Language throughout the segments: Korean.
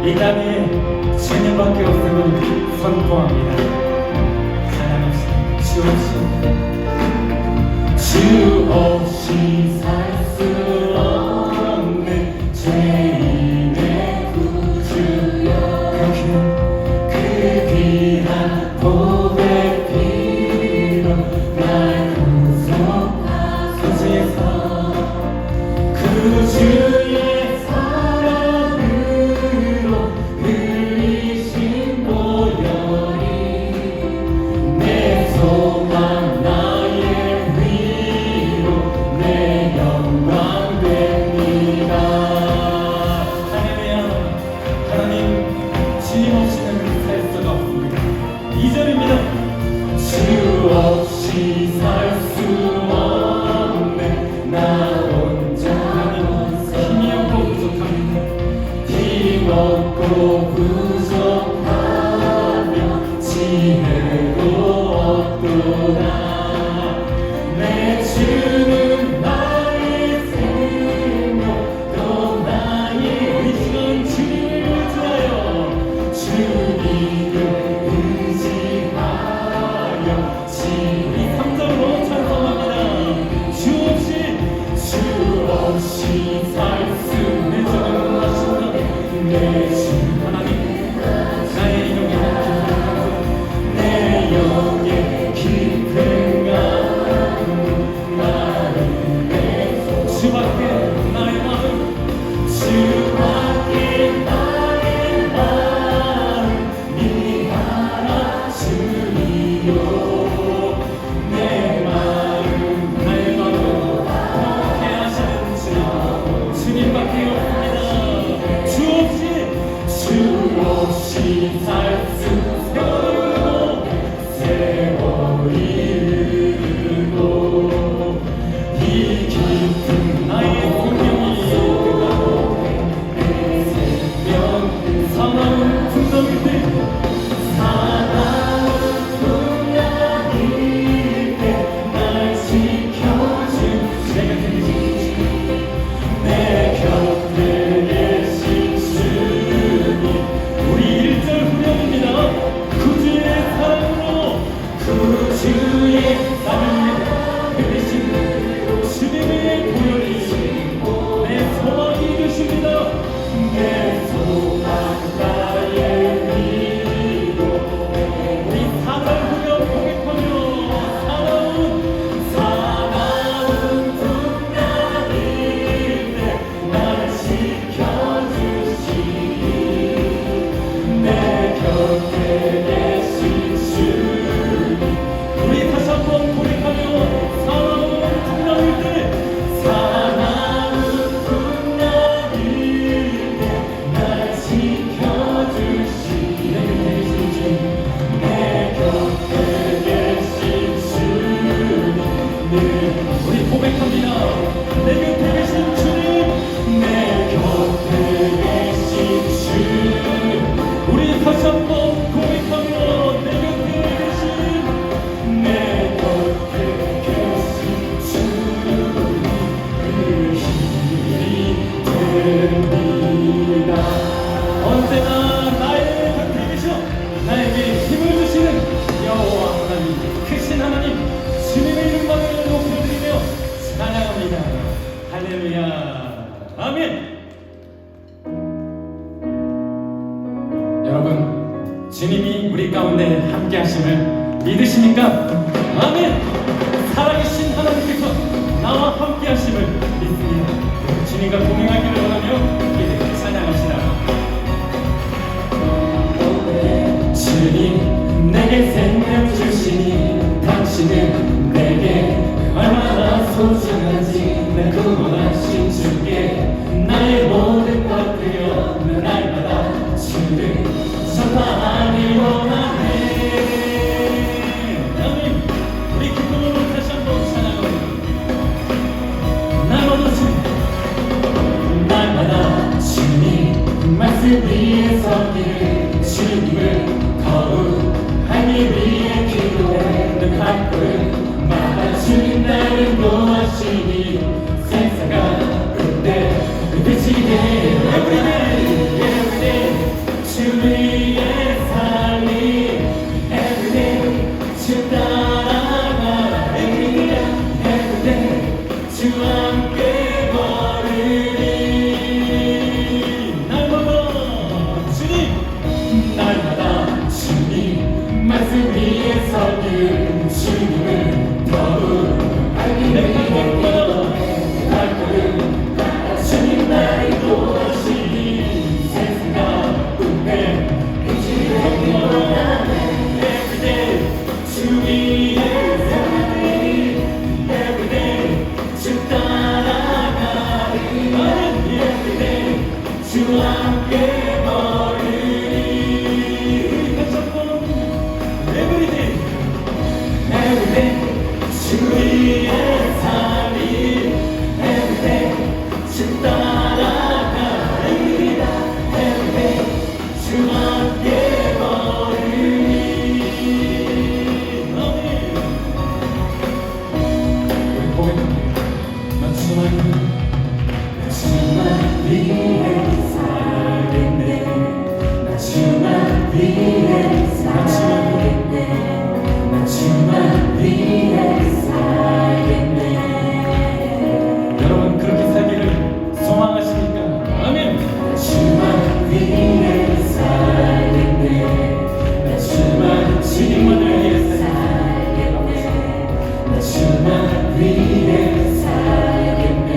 이 땅에 주님밖에 없음을 선포합니다. 하나님 없이, 주 없이 살 수 없는 죄인의 구주여, 그 귀한 보배 피로 날 구속하소서. 그 주의 먹고 부족하며 지혜도 없도다. 내 주는 나의 생명 또 나의 의지는 주님을 의지하여 주님을 의지하여 지혜의 3절로 찬송합니다. 주 없이 살 수 내 주는 하신다. 내 주 하나님, 나의 영의 깊은 강 나를 내서 주밖에 나의 마음, 주밖에 나의 마음 미하라 주여. 내 마음 나의 마음 그렇게 하시는 주 주님밖에 없습니다. 주 없이 살 수 세월이 흐르고 이 깊은 나의 할렐루야. 아멘. 여러분, 주님이 우리 가운데 함께 하심을 믿으십니까? 아멘. 살아계신 하나님께서 나와 함께 하심을 믿습니다. 주님과 동행하기를 원하며 기대를 찬양하시라. 주님 내게 생명 주시니 당신은 내게 얼마나 소중한지 내 구원하신 주께 나의 모든 것 드려 날마다 주를 전파하길 원하네. 아멘. 우리 기쁨으로 다시 한번 찬양합니다. 날마다 주님, 날마다 주님 말씀 위에 서기를 주님을 더욱 알기 위해 기도해 늘 갈 걸음마다 주님 나를 도와주니 세상 가운데 비치게 everyday everyday 주 위에 살리 everyday 주 따라가 everyday everyday 주 함께 걸으리 날마다 주님 말씀 위에 서길 주님을 더욱 알기 위해 발걸음 따라 주님 나를 도와주니 세상 가운데 빛이 되길 원하네. Everyday 주 위에 everyday everyday 주 따라가리 everyday 주 함께 걸으리 주 위에 살리 everyday 주 따라가 everyday 주 함께 걸으리. 우리 고백합니다. 나 주만 위해 살겠네. 나 주만 위해 살겠네. 나 주만 위해 살겠네. 여러분 그렇게 살기를 소망하십니까? 아멘. 주만 위해 살겠네. 나 주만 주님만을 위해 살겠네. 나 주만 위해 살겠네.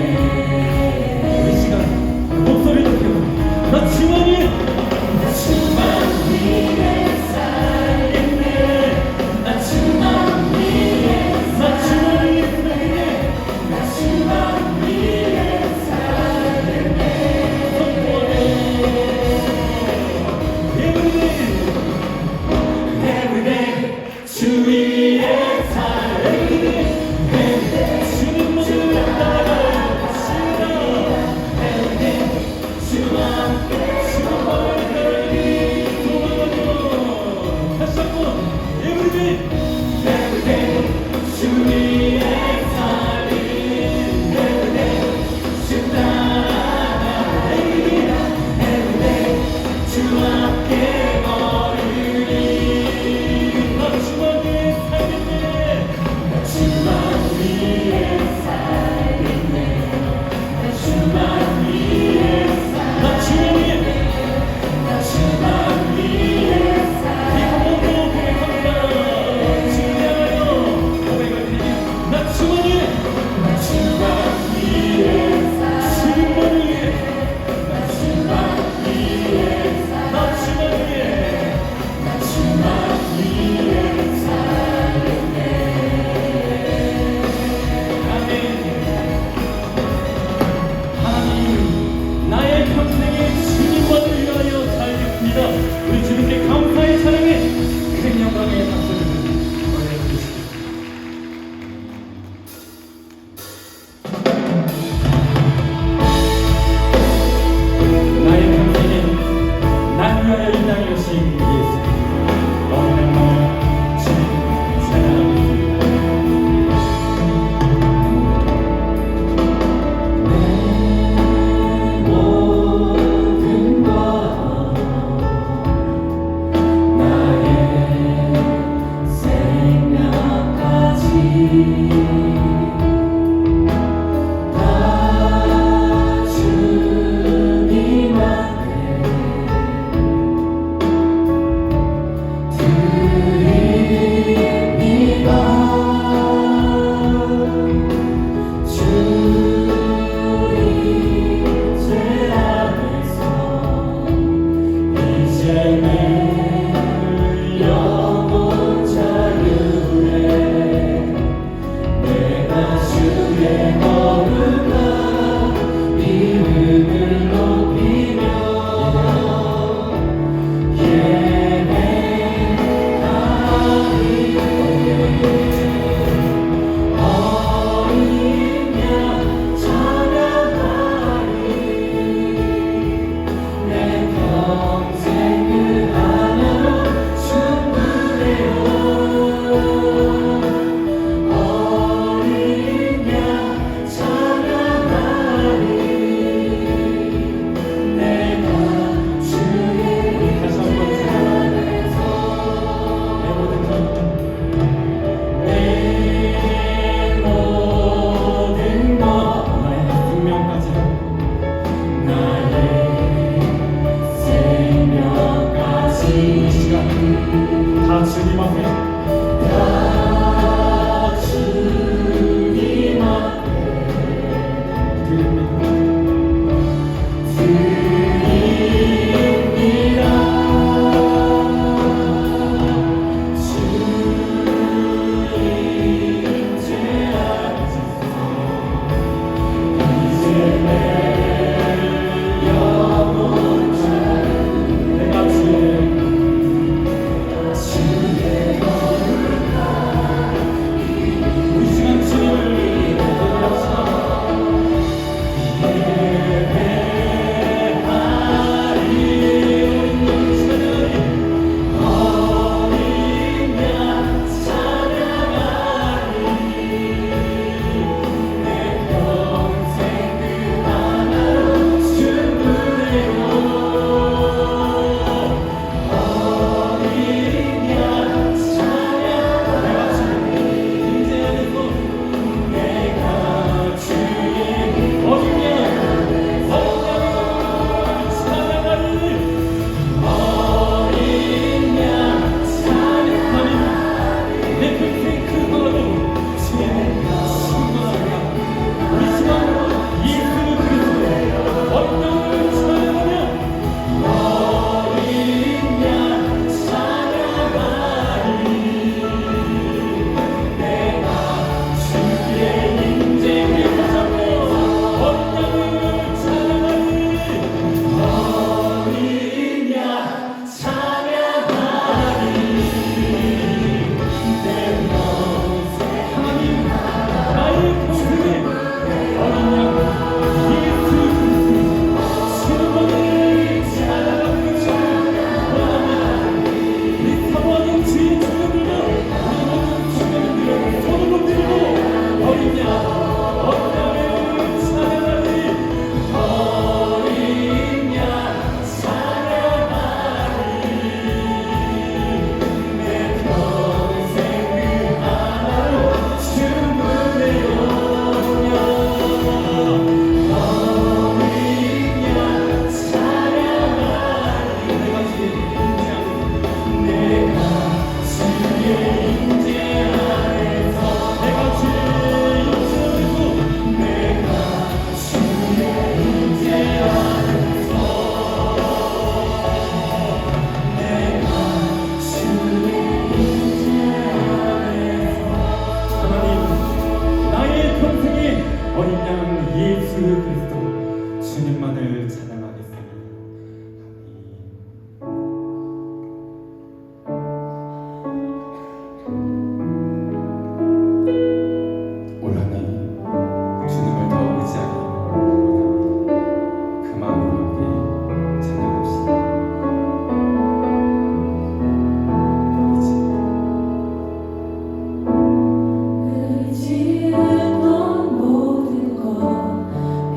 의지했던 모든 것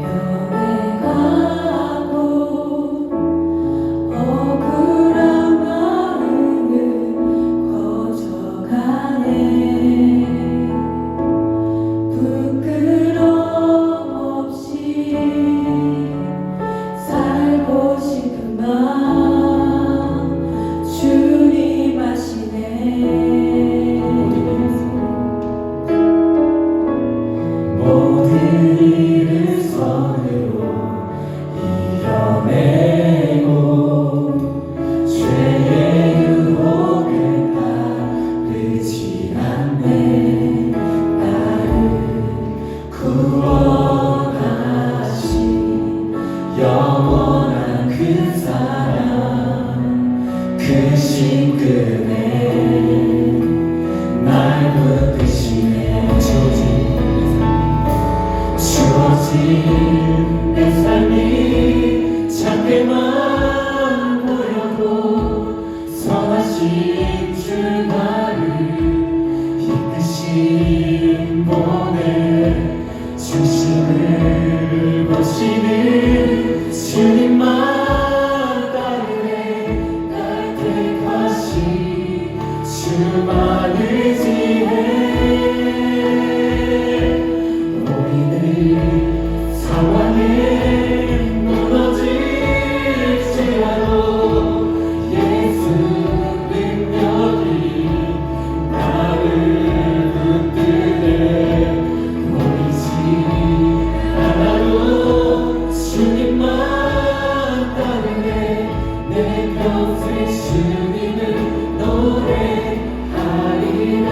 변해가 내 삶이 작게만 보여도 선하신 주 나를 이끄신 몸에 중심을 보시는 주님만 따르네. 날 택하신 주만 의지해. 우리는 상황에 무너질지라도 예수 능력이 나를 붙드네. 보이지 않아도 주님만 따르네. 내 평생 주님을 노래하리라.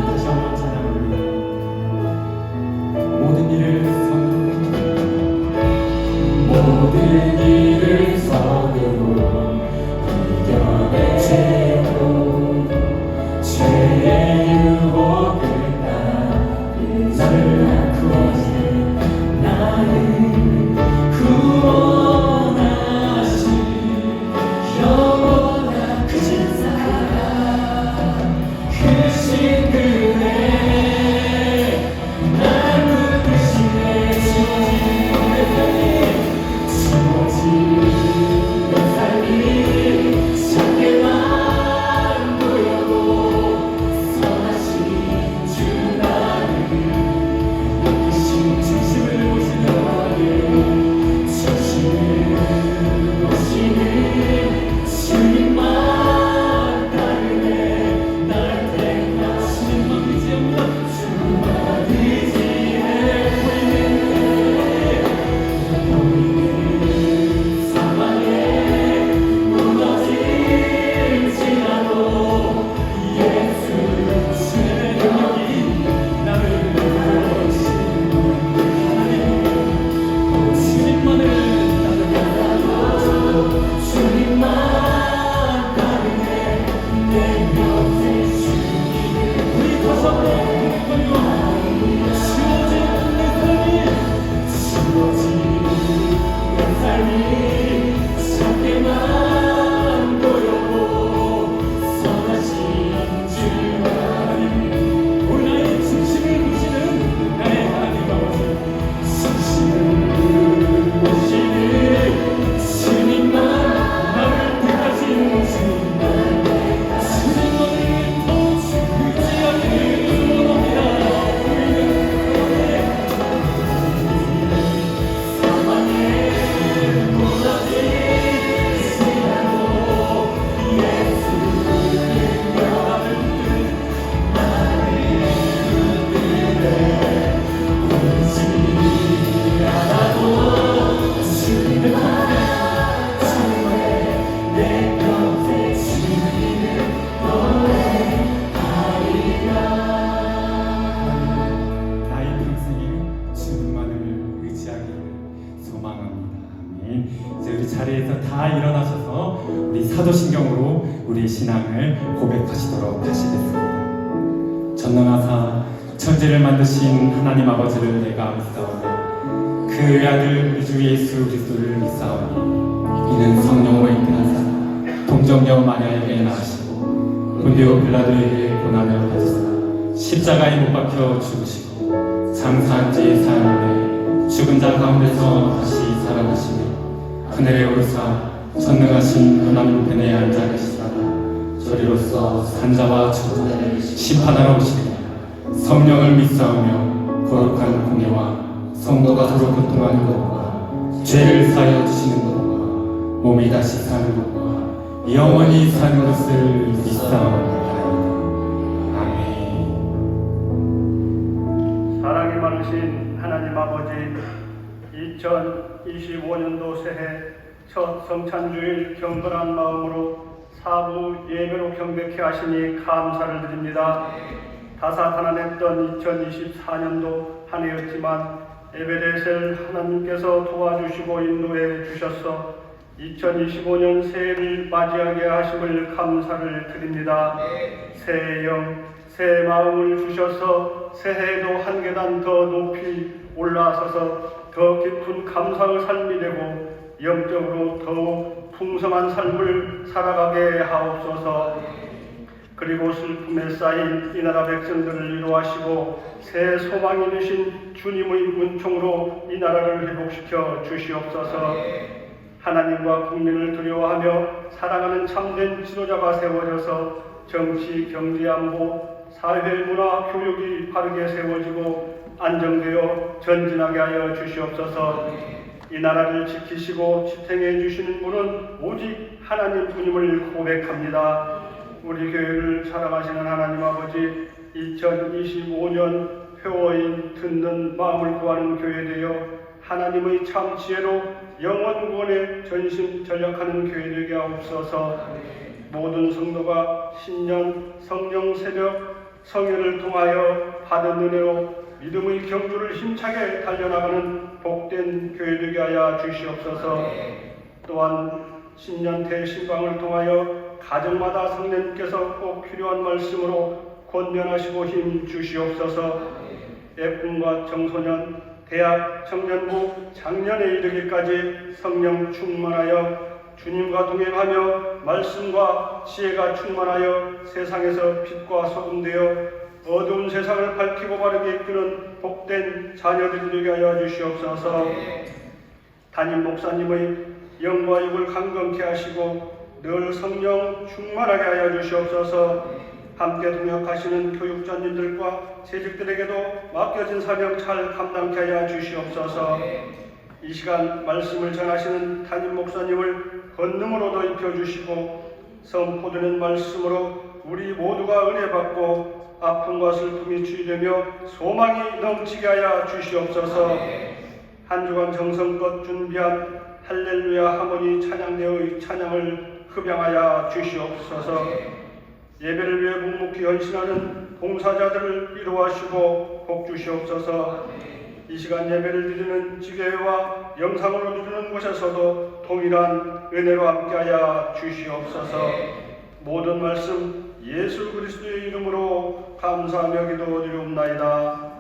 다시 한번 찬양합니다. 모든 일을 모든 일을 선으로 이겨내고 죄의 유혹을 나를 구원하신 영원한 그 사랑 크신 그네 날 붙드시네. 주어진 내 삶이 작게만 보여도 선하신 주 나를 이끄신 중심을 보시는 나를 중심을 보시는 주님만 따르네. 날 택하신 주만 의지해. 보이는 상황에 무너질지라도 예수 주의 능력이 나를 구원하시는 주님만을 따르고 주님만 따르네. 내 평생 주님을 우리 다시 한번 주어진 내 삶이 작게만 보여도 선하신 주 하나님. 오늘 나의 중심을 보시는 나의 하나님 아버지, 중심을 보시는 주님만 나를 택하신 주님, 주님만을 더 의지하기를 원합니다. 나의 평생에 주님만을 의지하기를 소망합니다. 아멘. 이제 우리 자리에서 다 일어나셔서 우리 사도신경으로 우리의 신앙을 고백하시도록 하시겠습니다. 전능하사 천지를 만드신 하나님 아버지를 내가 믿사오니 그 아들 우리 주 예수 그리스도를 믿사오니 이는 성령으로 인하사 동정녀 마리아에게 낳으시고 본디오 빌라도에게 고난을 받으사 십자가에 못 박혀 죽으시고 장사한 지 사흘 후에 죽은 자 가운데서 다시 살아나시며 하늘에 오르사 전능하신 하나님 편에 앉아 계시다가 저리로서 산자와 죽은 자를 심판하러 오시리라. 성령을 믿사오며 거룩한 공예와 성도가 서로 교통하는 것과 죄를 사하여 주시는 것과 몸이 다시 사는 것과 영원히 사는 것을 믿사옵나이다. 아멘. 사랑이 많으신 하나님 아버지, 2025년도 새해 첫 성찬주일 경건한 마음으로 사부 예배로 경배케 하시니 감사를 드립니다. 다사다난했던 2024년도 한 해였지만 예배대를 하나님께서 도와주시고 인도해 주셔서 2025년 새해를 맞이하게 하심을 감사를 드립니다. 새해 영, 새 마음을 주셔서 새해에도 한 계단 더 높이 올라서서 더 깊은 감사의 삶이 되고 영적으로 더욱 풍성한 삶을 살아가게 하옵소서. 그리고 슬픔에 쌓인 이 나라 백성들을 위로하시고 새 소망이 되신 주님의 은총으로 이 나라를 회복시켜 주시옵소서. 하나님과 국민을 두려워하며 사랑하는 참된 지도자가 세워져서 정치, 경제, 안보, 사회, 문화, 교육이 바르게 세워지고 안정되어 전진하게 하여 주시옵소서. 이 나라를 지키시고 지탱해 주시는 분은 오직 하나님뿐임을 고백합니다. 우리 교회를 사랑하시는 하나님 아버지, 2025년 표어인 듣는 마음을 구하는 교회 되어 하나님의 참 지혜로 영원 구원에 전심전력하는 교회 되게 하옵소서. 모든 성도가 신년 성령 새벽 성회를 통하여 받은 은혜로 믿음의 경주를 힘차게 달려나가는 복된 교회 되게 하여 주시옵소서. 또한 신년 대신방을 통하여 가정마다 성령님께서 꼭 필요한 말씀으로 권면하시고 힘 주시옵소서. 애꿈과 청소년, 대학, 청년부, 장년에 이르기까지 성령 충만하여 주님과 동행하며 말씀과 지혜가 충만하여 세상에서 빛과 소금 되어 어두운 세상을 밝히고 바르게 이끄는 복된 자녀들이 되게 하여 주시옵소서. 담임 목사님의 영과 육을 강건케 하시고 늘 성령 충만하게 하여 주시옵소서. 함께 동역하시는 교육자님들과 재직들에게도 맡겨진 사명 잘 감당케 하여 주시옵소서. 이 시간 말씀을 전하시는 담임 목사님을 권능으로도 입혀주시고 선포되는 말씀으로 우리 모두가 은혜 받고 아픔과 슬픔이 치유되며 소망이 넘치게 하여 주시옵소서. 한 주간 정성껏 준비한 할렐루야 하모니 찬양대의 찬양을 흡양하여 주시옵소서. 예배를 위해 묵묵히 헌신하는 봉사자들을 위로하시고 복 주시옵소서. 이 시간 예배를 드리는 지교회와 영상으로 드리는 곳에서도 동일한 은혜로 함께하여 주시옵소서. 모든 말씀 예수 그리스도의 이름으로 감사하며 기도드리옵나이다.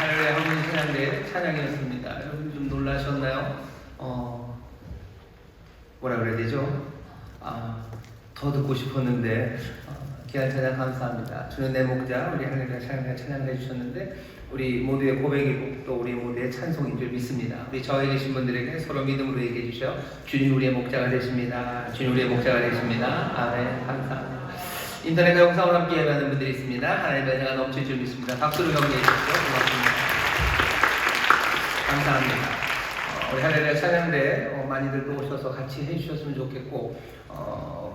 할렐루야 한국인 찬양대 찬양이었습니다. 여러분 좀 놀라셨나요? 뭐라 그래야 되죠? 더 듣고 싶었는데 귀한 찬양 감사합니다. 주는 내 목자 우리 할렐루야 찬양해 주셨는데 우리 모두의 고백이고 또 우리 모두의 찬송인 줄 믿습니다. 우리 저에 계신 분들에게 서로 믿음으로 얘기해 주셔. 주님 우리의 목자가 되십니다. 주님 우리의 목자가 되십니다. 아멘. 감사합니다. 인터넷과 영상으로 함께 예배하는 분들이 있습니다. 하나님의 은혜가 넘칠 줄 믿습니다. 박수로 격려해 주십시오. 고맙습니다. 감사합니다. 우리 할렐루야 찬양대 많이들 또 오셔서 같이 해주셨으면 좋겠고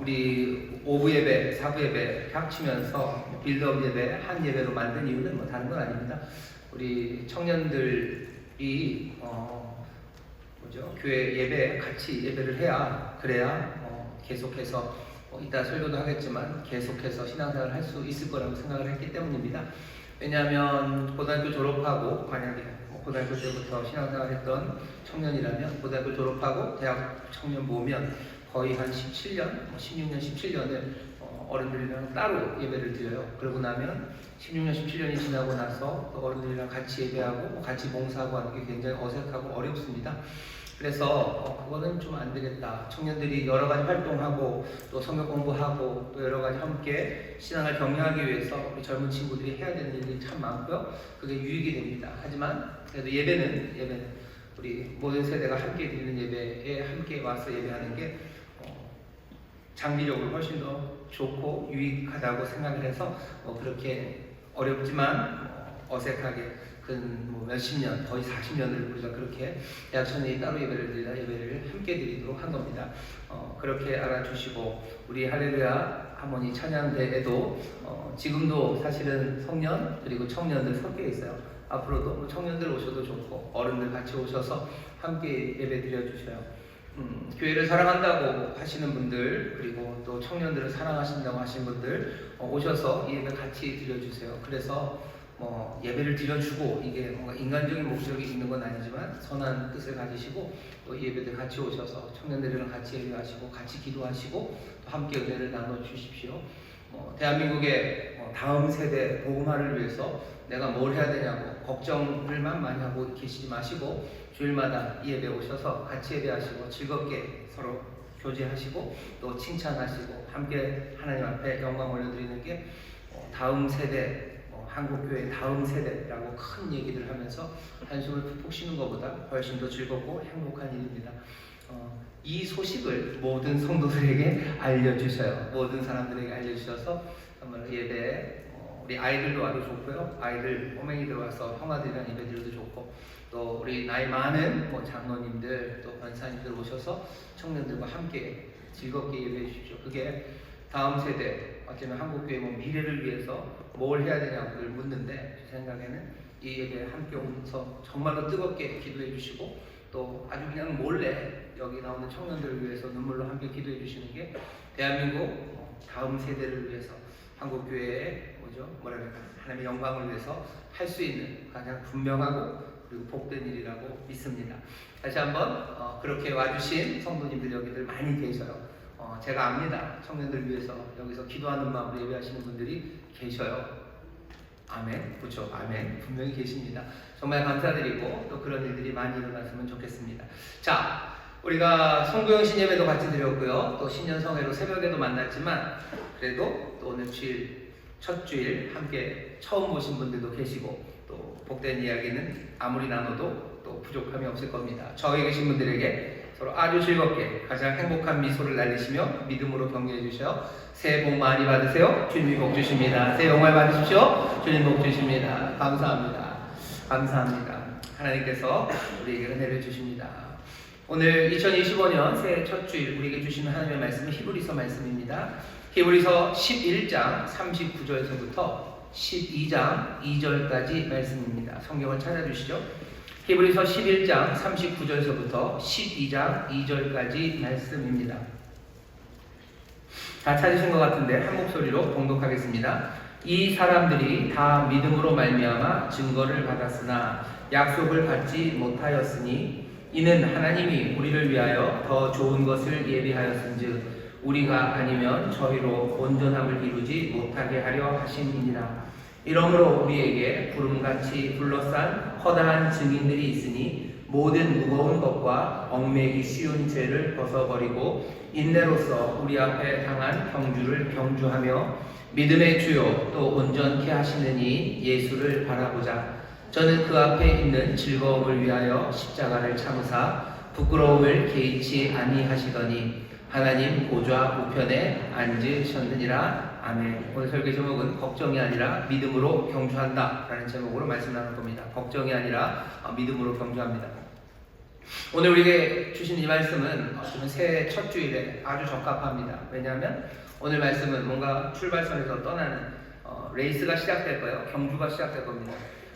우리 오부 예배, 사부 예배 합치면서 빌드업 예배, 한 예배로 만든 이유는 뭐 다른 건 아닙니다. 우리 청년들이 교회 예배 같이 예배를 해야 그래야 계속해서 이따 설교도 하겠지만 계속해서 신앙생활을 할 수 있을 거라고 생각을 했기 때문입니다. 왜냐하면 고등학교 졸업하고 만약에 고등학교 때부터 신앙생활 했던 청년이라면 고등학교 졸업하고 대학 청년 모으면 거의 한 17년, 16년, 17년을 어른들이랑 따로 예배를 드려요. 그러고 나면 16년, 17년이 지나고 나서 어른들이랑 같이 예배하고 같이 봉사하고 하는 게 굉장히 어색하고 어렵습니다. 그래서 그거는 좀 안 되겠다. 청년들이 여러 가지 활동하고 또 성경 공부하고 또 여러 가지 함께 신앙을 격려하기 위해서 우리 젊은 친구들이 해야 되는 일이 참 많고요. 그게 유익이 됩니다. 하지만 그래도 예배는 우리 모든 세대가 함께 드리는 예배에 함께 와서 예배하는 게 장기적으로 훨씬 더 좋고 유익하다고 생각을 해서 그렇게 어렵지만 어색하게 몇십 년, 거의 40년을 우리가 그렇게 대학 청년이 따로 예배를 함께 드리도록 한 겁니다. 그렇게 알아주시고 우리 할렐루야 하모니 찬양대에도 지금도 사실은 성년 그리고 청년들 섞여 있어요. 앞으로도 청년들 오셔도 좋고 어른들 같이 오셔서 함께 예배 드려주셔요. 교회를 사랑한다고 하시는 분들 그리고 또 청년들을 사랑하신다고 하시는 분들 오셔서 이 예배 같이 드려주세요. 그래서 예배를 드려주고 이게 뭔가 인간적인 목적이 있는 건 아니지만 선한 뜻을 가지시고 또 예배들 같이 오셔서 청년들이랑 같이 예배하시고 같이 기도하시고 또 함께 은혜를 나눠주십시오. 대한민국의 다음 세대 복음화를 위해서 내가 뭘 해야 되냐고 걱정을만 많이 하고 계시지 마시고 주일마다 이 예배 오셔서 같이 예배하시고 즐겁게 서로 교제하시고 또 칭찬하시고 함께 하나님 앞에 영광 올려드리는 게 다음 세대 한국교회의 다음 세대라고 큰 얘기를 하면서 한숨을 푹푹 쉬는 것보다 훨씬 더 즐겁고 행복한 일입니다. 이 소식을 모든 성도들에게 알려주셔요. 모든 사람들에게 알려주셔서 정말 예배에 우리 아이들도 와도 좋고요. 아이들 꼬맹이들 와서 형아들이랑 예배 드려도 좋고 또 우리 나이 많은 장로님들 또 권사님들 오셔서 청년들과 함께 즐겁게 예배해 주십시오. 그게 다음 세대 어쩌면 한국교회 미래를 위해서 뭘 해야 되냐고를 묻는데 제 생각에는 이 예배에 함께 오면서 정말로 뜨겁게 기도해 주시고 또 아주 그냥 몰래 여기 나오는 청년들을 위해서 눈물로 함께 기도해 주시는 게 대한민국 다음 세대를 위해서 한국교회의 하나님의 영광을 위해서 할 수 있는 가장 분명하고 그리고 복된 일이라고 믿습니다. 다시 한번 그렇게 와주신 성도님들 여기들 많이 계셔요. 제가 압니다. 청년들 위해서 여기서 기도하는 마음으로 예배하시는 분들이 계셔요. 아멘. 그렇죠. 아멘. 분명히 계십니다. 정말 감사드리고 또 그런 일들이 많이 일어났으면 좋겠습니다. 자, 우리가 송구영신 예배도 같이 드렸고요. 또 신년성회로 새벽에도 만났지만 그래도 또 오늘 주일 첫 주일 함께 처음 보신 분들도 계시고 또 복된 이야기는 아무리 나눠도 또 부족함이 없을 겁니다. 저희 계신 분들에게 서로 아주 즐겁게 가장 행복한 미소를 날리시며 믿음으로 격려해 주셔. 새해 복 많이 받으세요. 주님이 복 주십니다. 새해 복 많이 받으십시오. 주님 복 주십니다. 감사합니다. 감사합니다. 하나님께서 우리에게 은혜를 주십니다. 오늘 2025년 새해 첫 주일 우리에게 주시는 하나님의 말씀은 히브리서 말씀입니다. 히브리서 11장 39절에서부터 12장 2절까지 말씀입니다. 성경을 찾아주시죠. 히브리서 11장 39절에서부터 12장 2절까지 말씀입니다. 다 찾으신 것 같은데 한 목소리로 봉독하겠습니다. 이 사람들이 다 믿음으로 말미암아 증거를 받았으나 약속을 받지 못하였으니 이는 하나님이 우리를 위하여 더 좋은 것을 예비하였은즉 우리가 아니면 저희로 온전함을 이루지 못하게 하려 하심이니라. 이러므로 우리에게 구름같이 둘러싼 허다한 증인들이 있으니 모든 무거운 것과 얽매기 쉬운 죄를 벗어버리고 인내로서 우리 앞에 당한 경주를 경주하며 믿음의 주요 또 온전케 하시는 이 예수를 바라보자. 저는 그 앞에 있는 즐거움을 위하여 십자가를 참으사 부끄러움을 개의치 아니하시더니 하나님 보좌 우편에 앉으셨느니라. 아멘. 오늘 설교 제목은 걱정이 아니라 믿음으로 경주한다 라는 제목으로 말씀 나눌 겁니다. 걱정이 아니라 믿음으로 경주합니다. 오늘 우리에게 주신 이 말씀은 저는 새해 첫 주일에 아주 적합합니다. 왜냐하면 오늘 말씀은 뭔가 출발선에서 떠나는 레이스가 시작될 거예요. 경주가 시작될 겁니다.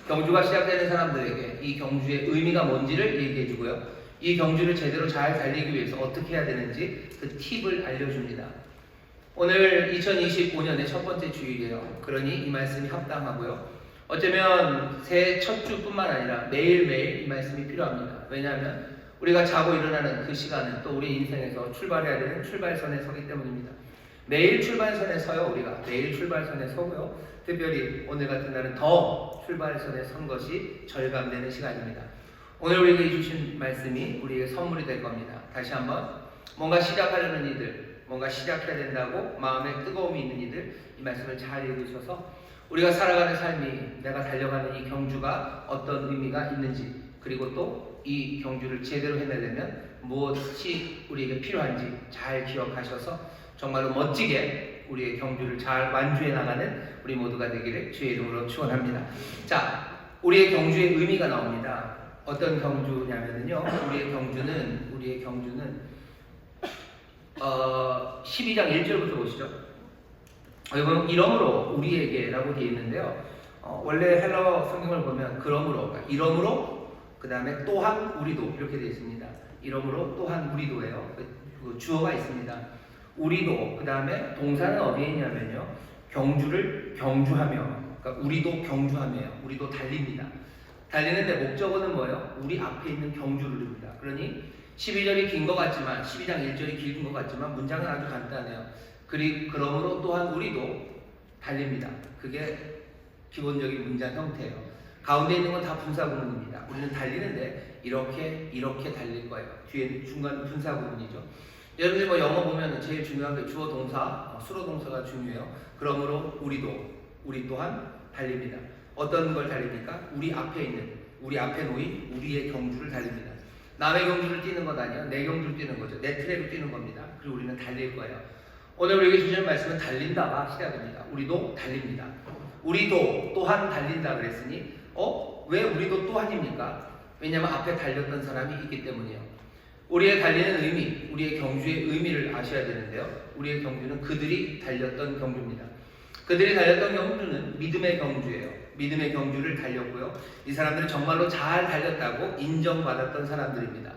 경주가 시작되는 사람들에게 이 경주의 의미가 뭔지를 얘기해 주고요. 이 경주를 제대로 잘 달리기 위해서 어떻게 해야 되는지 그 팁을 알려줍니다. 오늘 2025년의 첫 번째 주일이에요. 그러니 이 말씀이 합당하고요. 어쩌면 새해 첫 주뿐만 아니라 매일매일 이 말씀이 필요합니다. 왜냐하면 우리가 자고 일어나는 그 시간은 또 우리 인생에서 출발해야 되는 출발선에 서기 때문입니다. 매일 출발선에 서요. 우리가 매일 출발선에 서고요. 특별히 오늘 같은 날은 더 출발선에 선 것이 절감되는 시간입니다. 오늘 우리에게 주신 말씀이 우리에게 선물이 될 겁니다. 다시 한번 뭔가 시작하려는 이들, 뭔가 시작해야 된다고 마음에 뜨거움이 있는 이들, 이 말씀을 잘 읽으셔서 우리가 살아가는 삶이, 내가 달려가는 이 경주가 어떤 의미가 있는지, 그리고 또 이 경주를 제대로 해내려면 무엇이 우리에게 필요한지 잘 기억하셔서 정말로 멋지게 우리의 경주를 잘 완주해 나가는 우리 모두가 되기를 주의 이름으로 축원합니다. 자, 우리의 경주의 의미가 나옵니다. 어떤 경주냐면요, 우리의 경주는 12장 1절부터 보시죠. 여러분, 이러므로 우리에게라고 되어 있는데요. 원래 헬러 성경을 보면 그러므로, 이러므로 그 다음에 또한 우리도 이렇게 되어 있습니다. 이러므로 또한 우리도예요. 그 주어가 있습니다. 우리도, 그 다음에 동사는 어디에 있냐면요, 경주를 경주하며, 그러니까 우리도 경주하며요. 우리도 달립니다. 달리는데 목적어는 뭐예요? 우리 앞에 있는 경주를입니다. 그러니 12절이 긴 것 같지만, 12장 1절이 긴 것 같지만 문장은 아주 간단해요. 그러므로 또한 우리도 달립니다. 그게 기본적인 문장 형태예요. 가운데 있는 건 다 분사구문입니다. 우리는 달리는데 이렇게 달릴 거예요. 뒤에 중간 분사구문이죠. 여러분들 뭐 영어 보면 제일 중요한 게 주어 동사, 수로 동사가 중요해요. 그러므로 우리 또한 달립니다. 어떤 걸 달립니까? 우리 앞에 놓인 우리의 경주를 달립니다. 남의 경주를 뛰는 것 아니에요. 내 경주를 뛰는 거죠. 내 트랙을 뛰는 겁니다. 그리고 우리는 달릴 거예요. 오늘 우리에게 주시는 말씀은 달린다가 시작됩니다. 우리도 달립니다. 우리도 또한 달린다 그랬으니 왜 우리도 또한입니까? 왜냐하면 앞에 달렸던 사람이 있기 때문이에요. 우리의 달리는 의미, 우리의 경주의 의미를 아셔야 되는데요. 우리의 경주는 그들이 달렸던 경주입니다. 그들이 달렸던 경주는 믿음의 경주예요. 믿음의 경주를 달렸고요. 이 사람들은 정말로 잘 달렸다고 인정받았던 사람들입니다.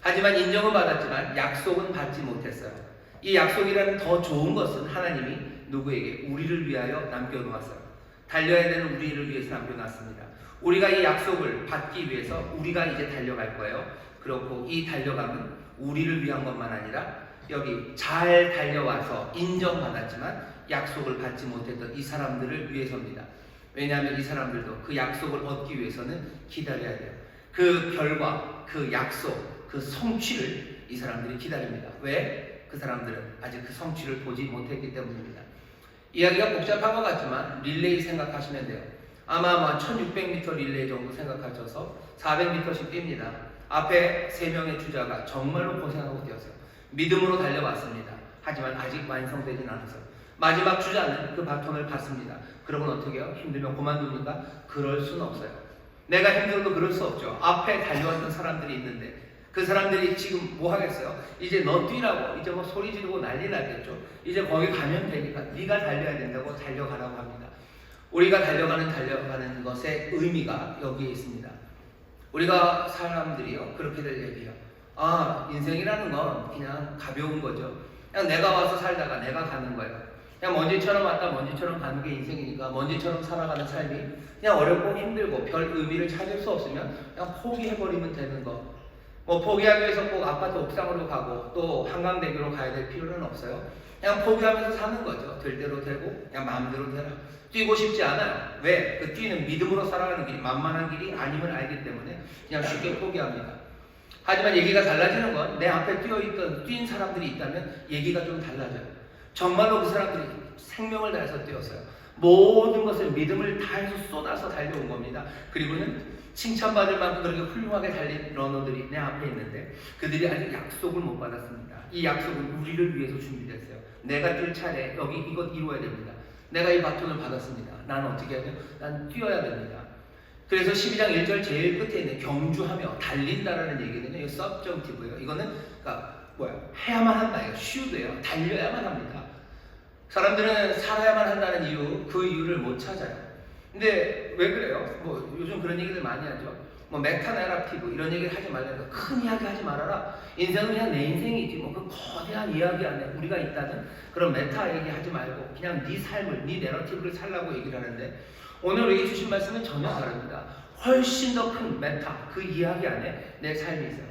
하지만 인정은 받았지만 약속은 받지 못했어요. 이 약속이라는 더 좋은 것은 하나님이 누구에게? 우리를 위하여 남겨놓았어요. 달려야 되는 우리를 위해서 남겨놨습니다. 우리가 이 약속을 받기 위해서 우리가 이제 달려갈 거예요. 그렇고 이 달려감은 우리를 위한 것만 아니라 여기 잘 달려와서 인정받았지만 약속을 받지 못했던 이 사람들을 위해서입니다. 왜냐하면 이 사람들도 그 약속을 얻기 위해서는 기다려야 돼요. 그 결과, 그 약속, 그 성취를 이 사람들이 기다립니다. 왜? 그 사람들은 아직 그 성취를 보지 못했기 때문입니다. 이야기가 복잡한 것 같지만 릴레이 생각하시면 돼요. 아마 1600m 릴레이 정도 생각하셔서 400m씩 뜁니다. 앞에 3명의 주자가 정말로 고생하고 뛰었어요. 믿음으로 달려왔습니다. 하지만 아직 완성되진 않았어요. 마지막 주자는 그 바톤을 받습니다. 그러면 어떻게 해요? 힘들면 그만둡니까? 그럴 수는 없어요. 내가 힘들어도 그럴 수 없죠. 앞에 달려왔던 사람들이 있는데 그 사람들이 지금 뭐 하겠어요? 이제 너 뛰라고, 이제 뭐 소리 지르고 난리 나겠죠. 이제 거기 가면 되니까 네가 달려야 된다고 달려가라고 합니다. 우리가 달려가는 것의 의미가 여기에 있습니다. 우리가 사람들이요 그렇게들 얘기해요. 인생이라는 건 그냥 가벼운 거죠. 그냥 내가 와서 살다가 내가 가는 거예요. 그냥 먼지처럼 왔다 먼지처럼 가는 게 인생이니까 먼지처럼 살아가는 삶이 그냥 어렵고 힘들고 별 의미를 찾을 수 없으면 그냥 포기해버리면 되는 거. 뭐 포기하기 위해서 꼭 아파트 옥상으로 가고 또 한강대교로 가야 될 필요는 없어요. 그냥 포기하면서 사는 거죠. 될 대로 되고 그냥 마음대로 되라. 뛰고 싶지 않아요. 왜? 그 뛰는 믿음으로 살아가는 길이 만만한 길이 아님을 알기 때문에 그냥 쉽게 포기합니다. 하지만 얘기가 달라지는 건 내 앞에 뛴 사람들이 있다면 얘기가 좀 달라져요. 정말로 그 사람들이 생명을 다해서 뛰었어요. 모든 것을 믿음을 다해서 쏟아서 달려온 겁니다. 그리고는 칭찬받을 만큼 그렇게 훌륭하게 달린 러너들이 내 앞에 있는데 그들이 아직 약속을 못 받았습니다. 이 약속은 우리를 위해서 준비됐어요. 내가 뛸 차례 여기 이것 이루어야 됩니다. 내가 이 바톤을 받았습니다. 난 어떻게 해야 돼요? 난 뛰어야 됩니다. 그래서 12장 1절 제일 끝에 있는 경주하며 달린다라는 얘기는요. 이거 서브정티브예요. 이거는 그러니까 해야만 한다. 이거 슈드예요. 달려야만 합니다. 사람들은 살아야만 한다는 이유, 그 이유를 못 찾아요. 근데 왜 그래요? 뭐 요즘 그런 얘기들 많이 하죠. 뭐 메타내러티브 이런 얘기를 하지 말라니까 큰 이야기 하지 말아라. 인생은 그냥 내 인생이지. 뭐 그 거대한 이야기 안에 우리가 있다는 그런 메타 얘기 하지 말고 그냥 네 삶을, 네 내러티브를 살라고 얘기를 하는데 오늘 우리에게 주신 말씀은 전혀 다릅니다. 훨씬 더 큰 메타, 그 이야기 안에 내 삶이 있어요.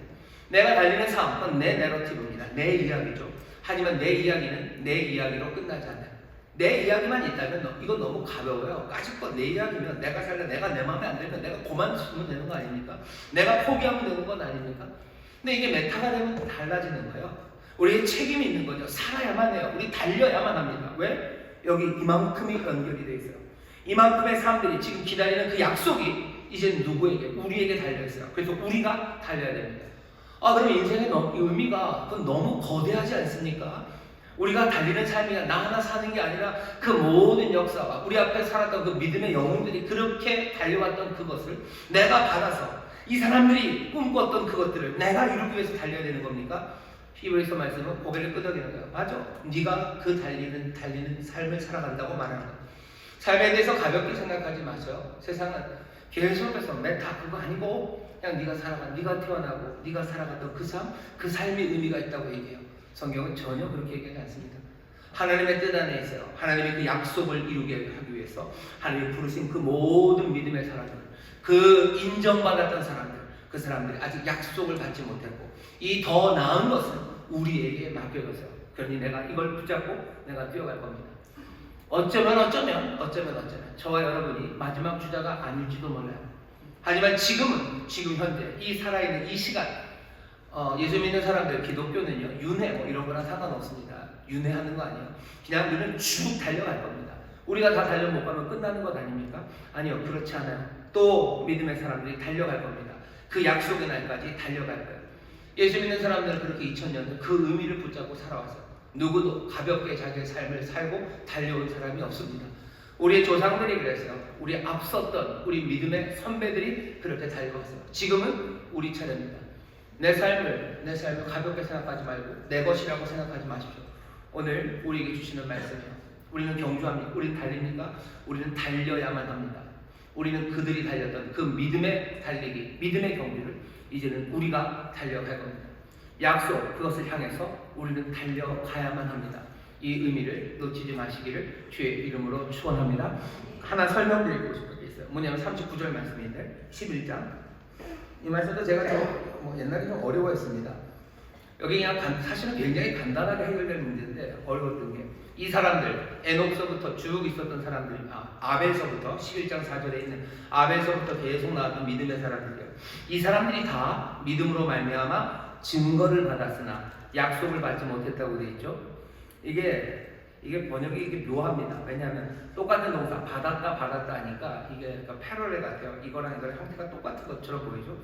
내가 달리는 삶, 그건 내 내러티브입니다. 내 이야기죠. 하지만 내 이야기는 내 이야기로 끝나지 않아요. 내 이야기만 있다면 이건 너무 가벼워요. 까짓것 내 이야기면 내가 살려, 내가 내 마음에 안 들면 내가 그만두면 되는 거 아닙니까? 내가 포기하면 되는 건 아닙니까? 근데 이게 메타가 되면 달라지는 거예요. 우리의 책임이 있는 거죠. 살아야만 해요. 우리 달려야만 합니다. 왜? 여기 이만큼이 연결이 돼 있어요. 이만큼의 사람들이 지금 기다리는 그 약속이 이제 누구에게? 우리에게 달려있어요. 그래서 우리가 달려야 됩니다. 그럼 인생의 의미가 그건 너무 거대하지 않습니까? 우리가 달리는 삶이 나 하나 사는 게 아니라 그 모든 역사와 우리 앞에 살았던 그 믿음의 영웅들이 그렇게 달려왔던 그것을 내가 받아서 이 사람들이 꿈꿨던 그것들을 내가 이루기 위해서 달려야 되는 겁니까? 히브리서 말씀은 고개를 끄덕이는 거예요. 맞아. 네가 그 달리는 삶을 살아간다고 말하는 거예요. 삶에 대해서 가볍게 생각하지 마세요. 세상은 계속해서 메타 그거 아니고 그냥 네가 살아간, 네가 태어나고 네가 살아갔던 그 삶, 그 삶의 의미가 있다고 얘기해요. 성경은 전혀 그렇게 얘기하지 않습니다. 하나님의 뜻 안에 있어요. 하나님의 그 약속을 이루게 하기 위해서 하나님이 부르신 그 모든 믿음의 사람들, 그 인정받았던 사람들, 그 사람들이 아직 약속을 받지 못했고 이 더 나은 것은 우리에게 맡겨졌어요. 그러니 내가 이걸 붙잡고 내가 뛰어갈 겁니다. 어쩌면 저와 여러분이 마지막 주자가 아닐지도 몰라요. 하지만 지금 현재 이 살아있는 이 시간 예수 믿는 사람들 기독교는요 윤회 뭐 이런 거랑 상관없습니다. 윤회하는 거 아니에요. 그냥 우리는 쭉 달려갈 겁니다. 우리가 다 달려 못 가면 끝나는 것 아닙니까? 아니요, 그렇지 않아요. 또 믿음의 사람들이 달려갈 겁니다. 그 약속의 날까지 달려갈 거예요. 예수 믿는 사람들은 그렇게 2000년 그 의미를 붙잡고 살아왔어요. 누구도 가볍게 자기의 삶을 살고 달려온 사람이 없습니다. 우리의 조상들이 그랬어요. 우리 앞섰던 우리 믿음의 선배들이 그렇게 달려왔어요. 지금은 우리 차례입니다. 내 삶을 가볍게 생각하지 말고 내 것이라고 생각하지 마십시오. 오늘 우리에게 주시는 말씀이에요. 우리는 경주합니다. 우리는 달립니까? 우리는 달려야만 합니다. 우리는 그들이 달렸던 그 믿음의 달리기, 믿음의 경주를 이제는 우리가 달려갈 겁니다. 약속, 그것을 향해서 우리는 달려가야만 합니다. 이 의미를 놓치지 마시기를 주의 이름으로 축원합니다. 하나 설명드리고 싶은 게 있어요. 뭐냐면 39절 말씀인데 11장 이 말씀도 제가 옛날에 좀 어려워했습니다. 여기 그냥 사실은 굉장히 간단하게 해결될 문제인데 어려웠던 게 이 사람들 에녹서부터 쭉 있었던 사람들 아벨서부터 11장 4절에 있는 아벨서부터 계속 나왔던 믿음의 사람들이에요. 이 사람들이 다 믿음으로 말미암아 증거를 받았으나 약속을 받지 못했다고 되어 있죠. 이게 번역이 묘합니다. 왜냐하면 똑같은 동사 받았다 하니까 이게 그러니까 패러렐 같아요. 이거랑 형태가 똑같은 것처럼 보이죠.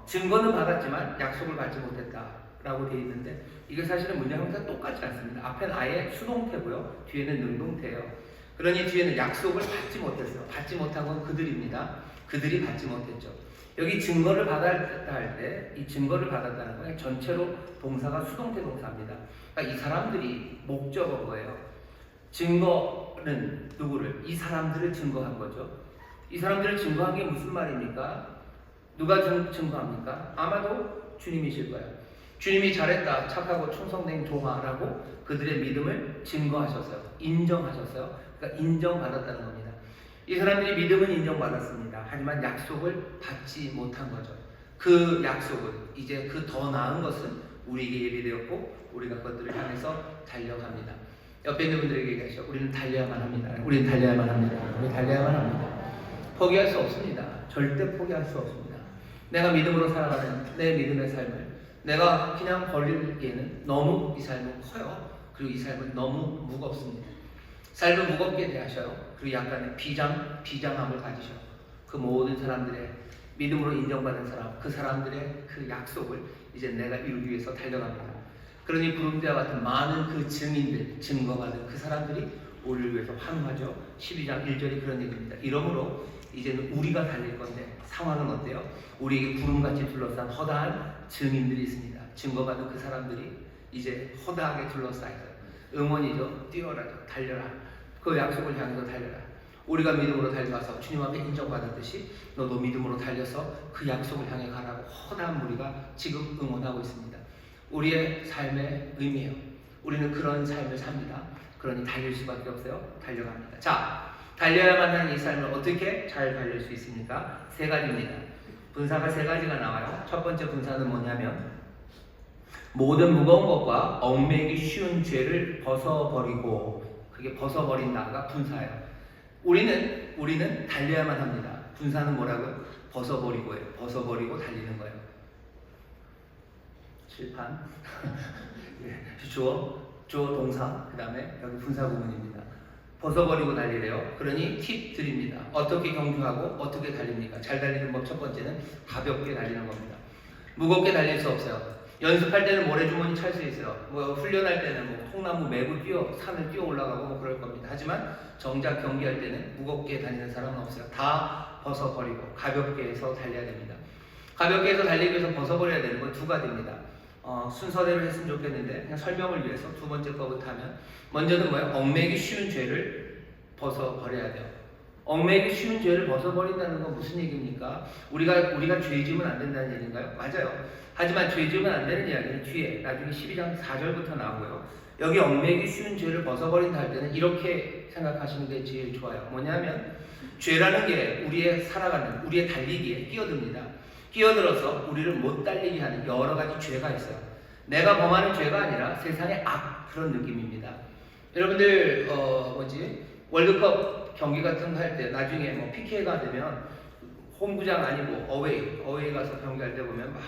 증거는 받았지만 약속을 받지 못했다라고 되어 있는데 이게 사실은 문장 형태가 똑같지 않습니다. 앞에는 아예 수동태고요. 뒤에는 능동태예요. 그러니 뒤에는 약속을 받지 못했어요. 받지 못한 건 그들입니다. 그들이 받지 못했죠. 여기 증거를 받았다 할 때 이 증거를 받았다는 건 전체로 동사가 수동태 동사입니다. 그러니까 이 사람들이 목적어예요. 증거는 누구를? 이 사람들을 증거한 거죠. 이 사람들을 증거한 게 무슨 말입니까? 누가 증거합니까? 아마도 주님이실 거예요. 주님이 잘했다, 착하고 충성된 종아라고 그들의 믿음을 증거하셨어요. 인정하셨어요. 그러니까 인정받았다는 겁니다. 이 사람들이 믿음은 인정받았습니다. 하지만 약속을 받지 못한 거죠. 그 약속은 이제 그 더 나은 것은 우리에게 예비되었고 우리가 그것들을 향해서 달려갑니다. 옆에 있는 분들에게 얘기하시죠. 우리는 달려야만 합니다. 우리는 달려야만 합니다. 우리는 달려야만 합니다. 포기할 수 없습니다. 절대 포기할 수 없습니다. 내가 믿음으로 살아가는 내 믿음의 삶을 내가 그냥 버리기에는 너무 이 삶은 커요. 그리고 이 삶은 너무 무겁습니다. 삶을 무겁게 대하셔요. 그리고 약간의 비장함을 가지셔. 그 모든 사람들의 믿음으로 인정받은 사람, 그 사람들의 그 약속을 이제 내가 이루기 위해서 달려갑니다. 그러니 부름대와 같은 많은 그 증인들, 증거받은 그 사람들이 우리를 위해서 환호하죠. 12장 1절이 그런 얘기입니다. 이러므로 이제는 우리가 달릴 건데 상황은 어때요? 우리에게 구름같이 둘러싼 허다한 증인들이 있습니다. 증거받은 그 사람들이 이제 허다하게 둘러싸여서 응원이죠. 뛰어라죠. 달려라. 그 약속을 향해서 달려라. 우리가 믿음으로 달려가서 주님 앞에 인정받았듯이 너도 믿음으로 달려서 그 약속을 향해 가라고 허다한 무리가 지금 응원하고 있습니다. 우리의 삶의 의미예요. 우리는 그런 삶을 삽니다. 그러니 달릴 수밖에 없어요. 달려갑니다. 자, 달려야만 하는 이 삶을 어떻게 잘 달릴 수 있습니까? 세 가지입니다. 분사가 세 가지가 나와요. 첫 번째 분사는 뭐냐면 모든 무거운 것과 얽매기 쉬운 죄를 벗어버리고, 그게 벗어버린다가 분사예요. 우리는 달려야만 합니다. 분사는 뭐라고요? 벗어버리고예요. 벗어버리고 달리는 거예요. 칠판 주어 동사, 그 다음에 여기 분사 부분입니다. 벗어버리고 달리래요. 그러니 팁 드립니다. 어떻게 경주하고 어떻게 달립니까? 잘 달리는 법 첫 번째는 가볍게 달리는 겁니다. 무겁게 달릴 수 없어요. 연습할 때는 모래주머니 찰 수 있어요. 뭐 훈련할 때는 뭐 통나무 메고 산을 뛰어 올라가고 뭐 그럴 겁니다. 하지만 정작 경기할 때는 무겁게 다니는 사람은 없어요. 다 벗어버리고 가볍게 해서 달려야 됩니다. 가볍게 해서 달리기 위해서 벗어버려야 되는 건 두 가지입니다. 순서대로 했으면 좋겠는데 그냥 설명을 위해서 두 번째 거부터 하면, 먼저는 뭐예요? 얽매기 쉬운 죄를 벗어버려야 돼요. 얽매기 쉬운 죄를 벗어버린다는 건 무슨 얘기입니까? 우리가 죄 지으면 안 된다는 얘기인가요? 맞아요. 하지만 죄 지으면 안 되는 이야기는 뒤에 나중에 12장 4절부터 나오고요. 여기 얽매기 쉬운 죄를 벗어버린다 할 때는 이렇게 생각하시는 게 제일 좋아요. 뭐냐면 죄라는 게 우리의 살아가는, 우리의 달리기에 끼어듭니다. 끼어들어서 우리를 못 달리게 하는 여러 가지 죄가 있어요. 내가 범하는 죄가 아니라 세상의 그런 느낌입니다. 여러분들 월드컵 경기 같은 거 할 때 나중에 뭐 PK가 되면 홈구장 아니고 어웨이 가서 경기할 때 보면 막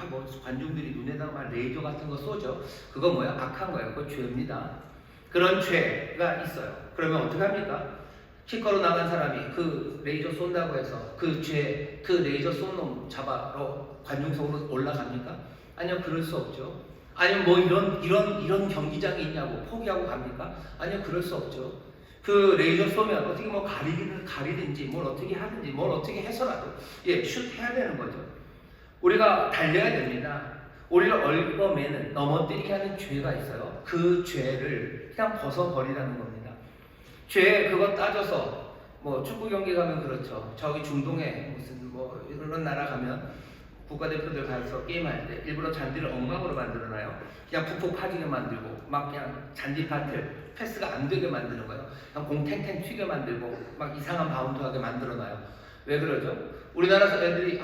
관중들이 눈에다가 막 레이저 같은 거 쏘죠. 그거 뭐야? 악한 거예요. 그거 죄입니다. 그런 죄가 있어요. 그러면 어떻게 합니까? 키커로 나간 사람이 그 레이저 쏜다고 해서 그 레이저 쏜 놈 잡아러 관중석으로 올라갑니까? 아니요, 그럴 수 없죠. 아니면 뭐 이런 경기장이 있냐고 포기하고 갑니까? 아니요, 그럴 수 없죠. 그 레이저 쏘면 어떻게 뭐 가리든지 뭘 어떻게 하든지 뭘 어떻게 해서라도 슛 해야 되는 거죠. 우리가 달려야 됩니다. 우리를 얽어매는, 넘어뜨리게 하는 죄가 있어요. 그 죄를 그냥 벗어버리라는 겁니다. 죄 그거 따져서 뭐 축구 경기 가면 그렇죠. 저기 중동에 무슨 뭐 이런 나라 가면 국가대표들 가서 게임할 때 일부러 잔디를 엉망으로 만들어놔요. 그냥 푹푹 파지게 만들고 막 그냥 잔디밭을 패스가 안 되게 만드는 거예요. 그냥 공 탱탱 튀게 만들고 막 이상한 바운드하게 만들어놔요. 왜 그러죠? 우리나라 사람들이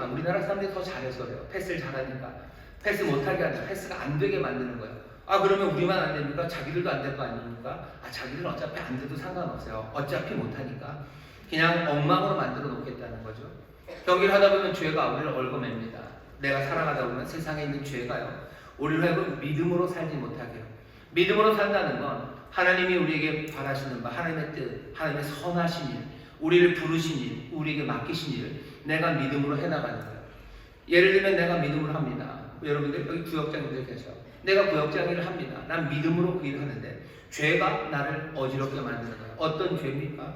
더 잘해서 그래요. 패스를 잘하니까. 패스 못하게 하니까 패스가 안 되게 만드는 거예요. 그러면 우리만 안 됩니까? 자기들도 안 될 거 아닙니까? 자기들은 어차피 안 돼도 상관없어요. 어차피 못하니까. 그냥 엉망으로 만들어 놓겠다는 거죠. 경기를 하다 보면 죄가 우리를 얽어맵니다. 내가 살아가다 보면 세상에 있는 죄가요, 우리를 하여금 믿음으로 살지 못하게 해요. 믿음으로 산다는 건 하나님이 우리에게 바라시는 바, 하나님의 뜻, 하나님의 선하신 일, 우리를 부르신 일, 우리에게 맡기신 일을 내가 믿음으로 해나가는 거예요. 예를 들면 내가 믿음으로 합니다. 여러분들 여기 구역장님들 계셔. 내가 구역장 일을 합니다. 난 믿음으로 그 일을 하는데 죄가 나를 어지럽게 만드는 거예요. 어떤 죄입니까?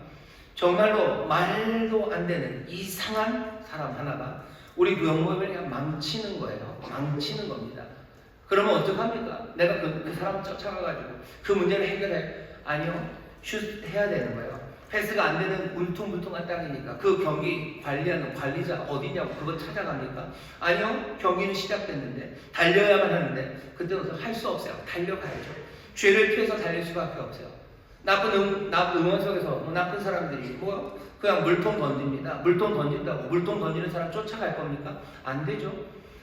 정말로 말도 안 되는 이상한 사람 하나가 우리 구역 모임을 그냥 망치는 거예요. 망치는 겁니다. 그러면 어떡합니까? 내가 그 사람 쫓아가가지고 그 문제를 해결해? 아니요. 슛 해야 되는 거예요. 패스가 안 되는 울퉁불퉁한 땅이니까 그 경기 관리하는 관리자 어디냐고 그거 찾아갑니까? 아니요. 경기는 시작됐는데 달려야만 하는데 그때부터 할 수 없어요. 달려가야죠. 죄를 피해서 달릴 수밖에 없어요. 나쁜 응원석에서 나쁜 사람들이 그냥 물통 던집니다. 물통 던진다고 물통 던지는 사람 쫓아갈 겁니까? 안 되죠.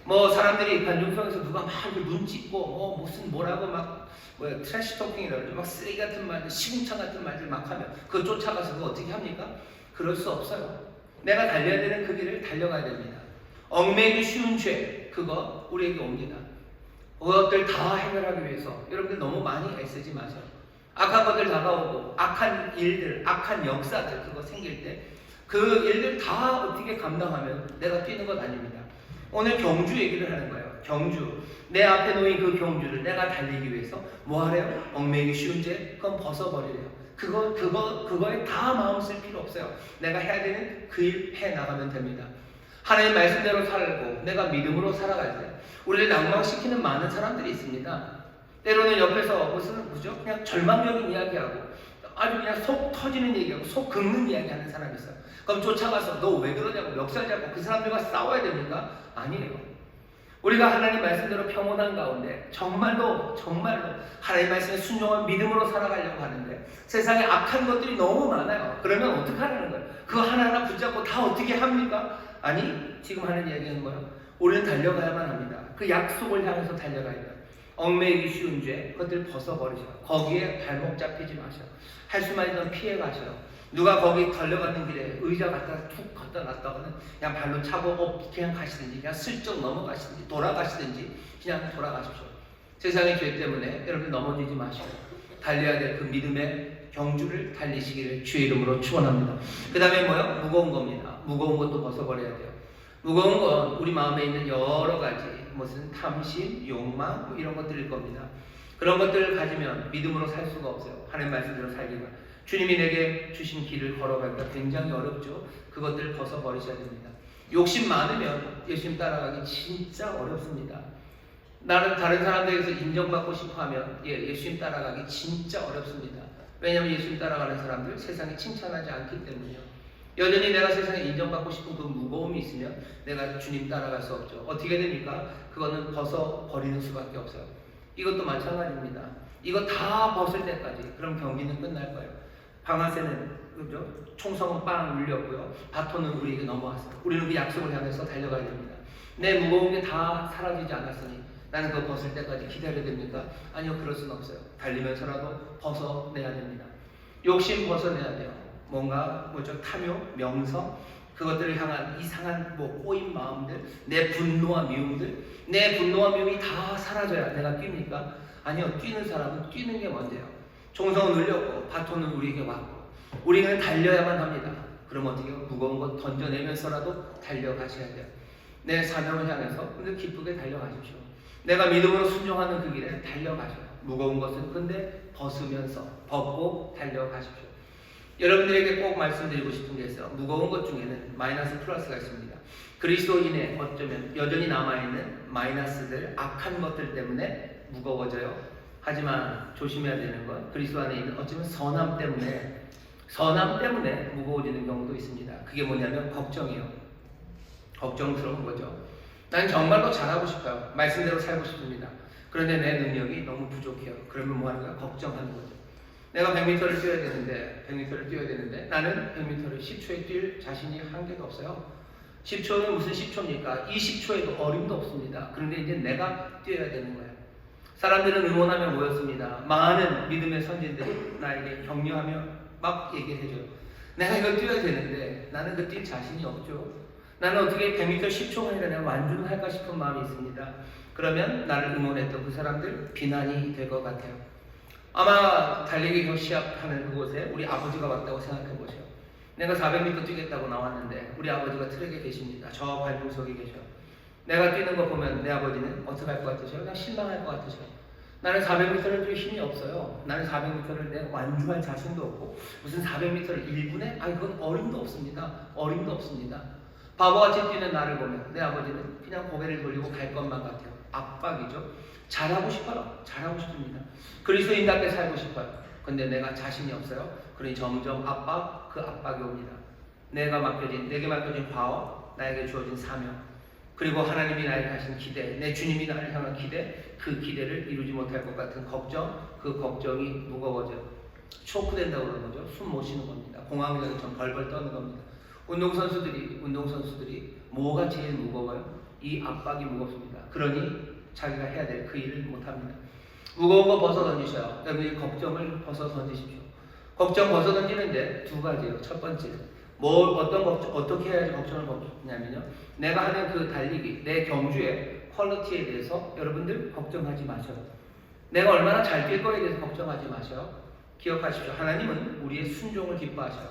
뭐 사람들이 관중석에서 누가 막 눈 찢고 무슨 뭐라고 막 트래시 토킹이라고 막 쓰레기 같은 말들, 시궁창 같은 말들 막 하면 그거 쫓아가서 그거 어떻게 합니까? 그럴 수 없어요. 내가 달려야 되는 그 길을 달려가야 됩니다. 얽매이기 쉬운 죄 그거 우리에게 옵니다. 그것들 다 해결하기 위해서 여러분들 너무 많이 애쓰지 마세요. 악한 것들 다가오고 악한 일들, 악한 역사들 그거 생길 때 그 일들 다 어떻게 감당하면 내가 뛰는 것 아닙니다. 오늘 경주 얘기를 하는 거예요. 경주. 내 앞에 놓인 그 경주를 내가 달리기 위해서 뭐 하래요? 얽매이기 쉬운 죄? 그건 벗어버리래요. 그거에 다 마음 쓸 필요 없어요. 내가 해야 되는 그 일 해 나가면 됩니다. 하나님 말씀대로 살고 내가 믿음으로 살아갈 때 우리를 낭망시키는 많은 사람들이 있습니다. 때로는 옆에서 무슨 뭐죠? 그냥 절망적인 이야기하고 아주 그냥 속 터지는 얘기하고 속 긁는 이야기하는 사람이 있어요. 그럼 쫓아가서 너 왜 그러냐고 멱살 잡고 그 사람들과 싸워야 됩니까? 아니에요. 우리가 하나님 말씀대로 평온한 가운데 정말로 하나님 말씀에 순종한 믿음으로 살아가려고 하는데 세상에 악한 것들이 너무 많아요. 그러면 어떻게 하라는 거예요? 그거 하나하나 붙잡고 다 어떻게 합니까? 아니 지금 하는 이야기는 뭐예요? 우리는 달려가야만 합니다. 그 약속을 향해서 달려가야 돼요. 얽매이기 쉬운 죄 그것들 벗어버리셔. 거기에 발목 잡히지 마셔. 할 수만 있는 피해 가셔. 누가 거기 달려가는 길에 의자 갖다 툭 갖다 놨다가는 그냥 발로 차고 그냥 가시든지 그냥 슬쩍 넘어가시든지 돌아가시든지 그냥 돌아가십시오. 세상의 죄 때문에 여러분 넘어지지 마시고 달려야 될 그 믿음의 경주를 달리시기를 주의 이름으로 축원합니다. 그 다음에 뭐요? 무거운 겁니다. 무거운 것도 벗어버려야 돼요. 무거운 건 우리 마음에 있는 여러 가지 무슨 탐심, 욕망 뭐 이런 것들일 겁니다. 그런 것들을 가지면 믿음으로 살 수가 없어요. 하나님 말씀대로 살기가. 주님이 내게 주신 길을 걸어가기가 굉장히 어렵죠. 그것들을 벗어버리셔야 됩니다. 욕심 많으면 예수님 따라가기 진짜 어렵습니다. 나는 다른 사람들에게서 인정받고 싶어하면 예수님 따라가기 진짜 어렵습니다. 왜냐하면 예수님 따라가는 사람들 세상에 칭찬하지 않기 때문이요. 여전히 내가 세상에 인정받고 싶은 그 무거움이 있으면 내가 주님 따라갈 수 없죠. 어떻게 됩니까? 그거는 벗어버리는 수밖에 없어요. 이것도 마찬가지입니다. 이거 다 벗을 때까지 그럼 경기는 끝날 거예요. 방아쇠는 그죠? 총성은 빵 울렸고요. 바톤은 우리에게 넘어왔어요. 우리는 그 약속을 향해서 달려가야 됩니다. 내 무거운 게 다 사라지지 않았으니 나는 그거 벗을 때까지 기다려야 됩니까? 아니요, 그럴 수는 없어요. 달리면서라도 벗어내야 됩니다. 욕심 벗어내야 돼요. 뭔가 뭐죠? 탐욕, 명성 그것들을 향한 이상한 꼬인 마음들, 내 분노와 미움들, 내 분노와 미움이 다 사라져야 내가 뜁니까? 아니요, 뛰는 사람은 뛰는 게 먼저예요. 총성은 울렸고 바톤은 우리에게 왔고 우리는 달려야만 합니다. 그럼 어떻게 해요? 무거운 것 던져내면서라도 달려가셔야 돼요. 내 사명을 향해서 근데 기쁘게 달려가십시오. 내가 믿음으로 순종하는 그 길에 달려가셔요. 무거운 것은 근데 벗으면서 벗고 달려가십시오. 여러분들에게 꼭 말씀드리고 싶은 게 있어요. 무거운 것 중에는 마이너스 플러스가 있습니다. 그리스도인의 어쩌면 여전히 남아있는 마이너스들, 악한 것들 때문에 무거워져요. 하지만 조심해야 되는 건 그리스도 안에 있는 어쩌면 선함 때문에 무거워지는 경우도 있습니다. 그게 뭐냐면 걱정이에요. 걱정스러운 거죠. 난 정말로 잘하고 싶어요. 말씀대로 살고 싶습니다. 그런데 내 능력이 너무 부족해요. 그러면 뭐 하는 거야? 걱정하는 거죠. 내가 100m를 뛰어야 되는데 나는 100m를 10초에 뛸 자신이 한 개도 없어요. 10초는 무슨 10초입니까? 20초에도 어림도 없습니다. 그런데 이제 내가 뛰어야 되는 거예요. 사람들은 응원하며 모였습니다. 많은 믿음의 선진들이 나에게 격려하며 막 얘기해줘요. 내가 이걸 뛰어야 되는데 나는 그 뛸 자신이 없죠. 나는 어떻게 100m 10초 만에 내가 완주를 할까 싶은 마음이 있습니다. 그러면 나를 응원했던 그 사람들 비난이 될 것 같아요. 아마 달리기 시합하는 그곳에 우리 아버지가 왔다고 생각해 보세요. 내가 400m 뛰겠다고 나왔는데 우리 아버지가 트랙에 계십니다. 저 관중석에 계셔. 내가 뛰는 거 보면 내 아버지는 어떻게 할 것 같으세요? 그냥 실망할 것 같으세요. 나는 400m를 뛸 힘이 없어요. 나는 400m를 내가 완주할 자신도 없고 무슨 400m를 1분에? 그건 어림도 없습니다. 어림도 없습니다. 바보같이 뛰는 나를 보면 내 아버지는 그냥 고개를 돌리고 갈 것만 같아요. 압박이죠. 잘하고 싶어요. 잘하고 싶습니다. 그리스도인답게 살고 싶어요. 근데 내가 자신이 없어요. 그러니 점점 그 압박이 옵니다. 내게 맡겨진 과업, 나에게 주어진 사명, 그리고 하나님이 나에게 하신 기대, 내 주님이 나를 향한 기대, 그 기대를 이루지 못할 것 같은 걱정, 그 걱정이 무거워져요. 초크된다고 그러는 거죠. 숨 못 쉬는 겁니다. 공황장애처럼 벌벌 떠는 겁니다. 운동선수들이 뭐가 제일 무거워요? 이 압박이 무겁습니다. 그러니 자기가 해야 될 그 일을 못합니다. 무거운 거 벗어 던지셔요. 여러분이 걱정을 벗어 던지십시오. 걱정 벗어 던지는데 두 가지예요. 첫 번째, 어떤 걱정, 어떻게 해야지 걱정을 벗냐면요. 내가 하는 그 달리기, 내 경주의 퀄리티에 대해서 여러분들 걱정하지 마셔요. 내가 얼마나 잘 뛸 거에 대해서 걱정하지 마셔요. 기억하십시오. 하나님은 우리의 순종을 기뻐하셔요.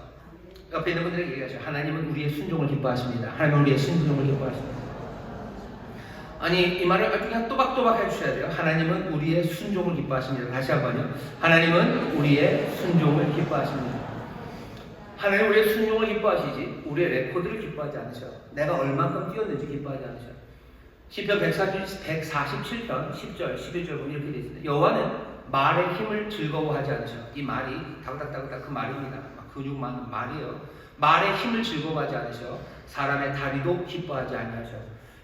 옆에 있는 분들에게 얘기하세요. 하나님은 우리의 순종을 기뻐하십니다. 하나님은 우리의 순종을 기뻐하십니다. 아니, 이 말을 아주 그냥 또박또박 해주셔야 돼요. 하나님은 우리의 순종을 기뻐하십니다. 다시 한번요. 하나님은 우리의 순종을 기뻐하십니다. 하나님 우리의 순종을 기뻐하시지 우리의 레코드를 기뻐하지 않으셔. 내가 얼만큼 뛰었는지 기뻐하지 않으셔. 시편 147편 10절 11절 보면 이렇게 되어 있습니다. 여호와는 말의 힘을 즐거워하지 않으셔. 이 말이 다그닥다그닥 그 말입니다. 근육 많은 말이에요. 말의 힘을 즐거워하지 않으셔. 사람의 다리도 기뻐하지 아니하셔.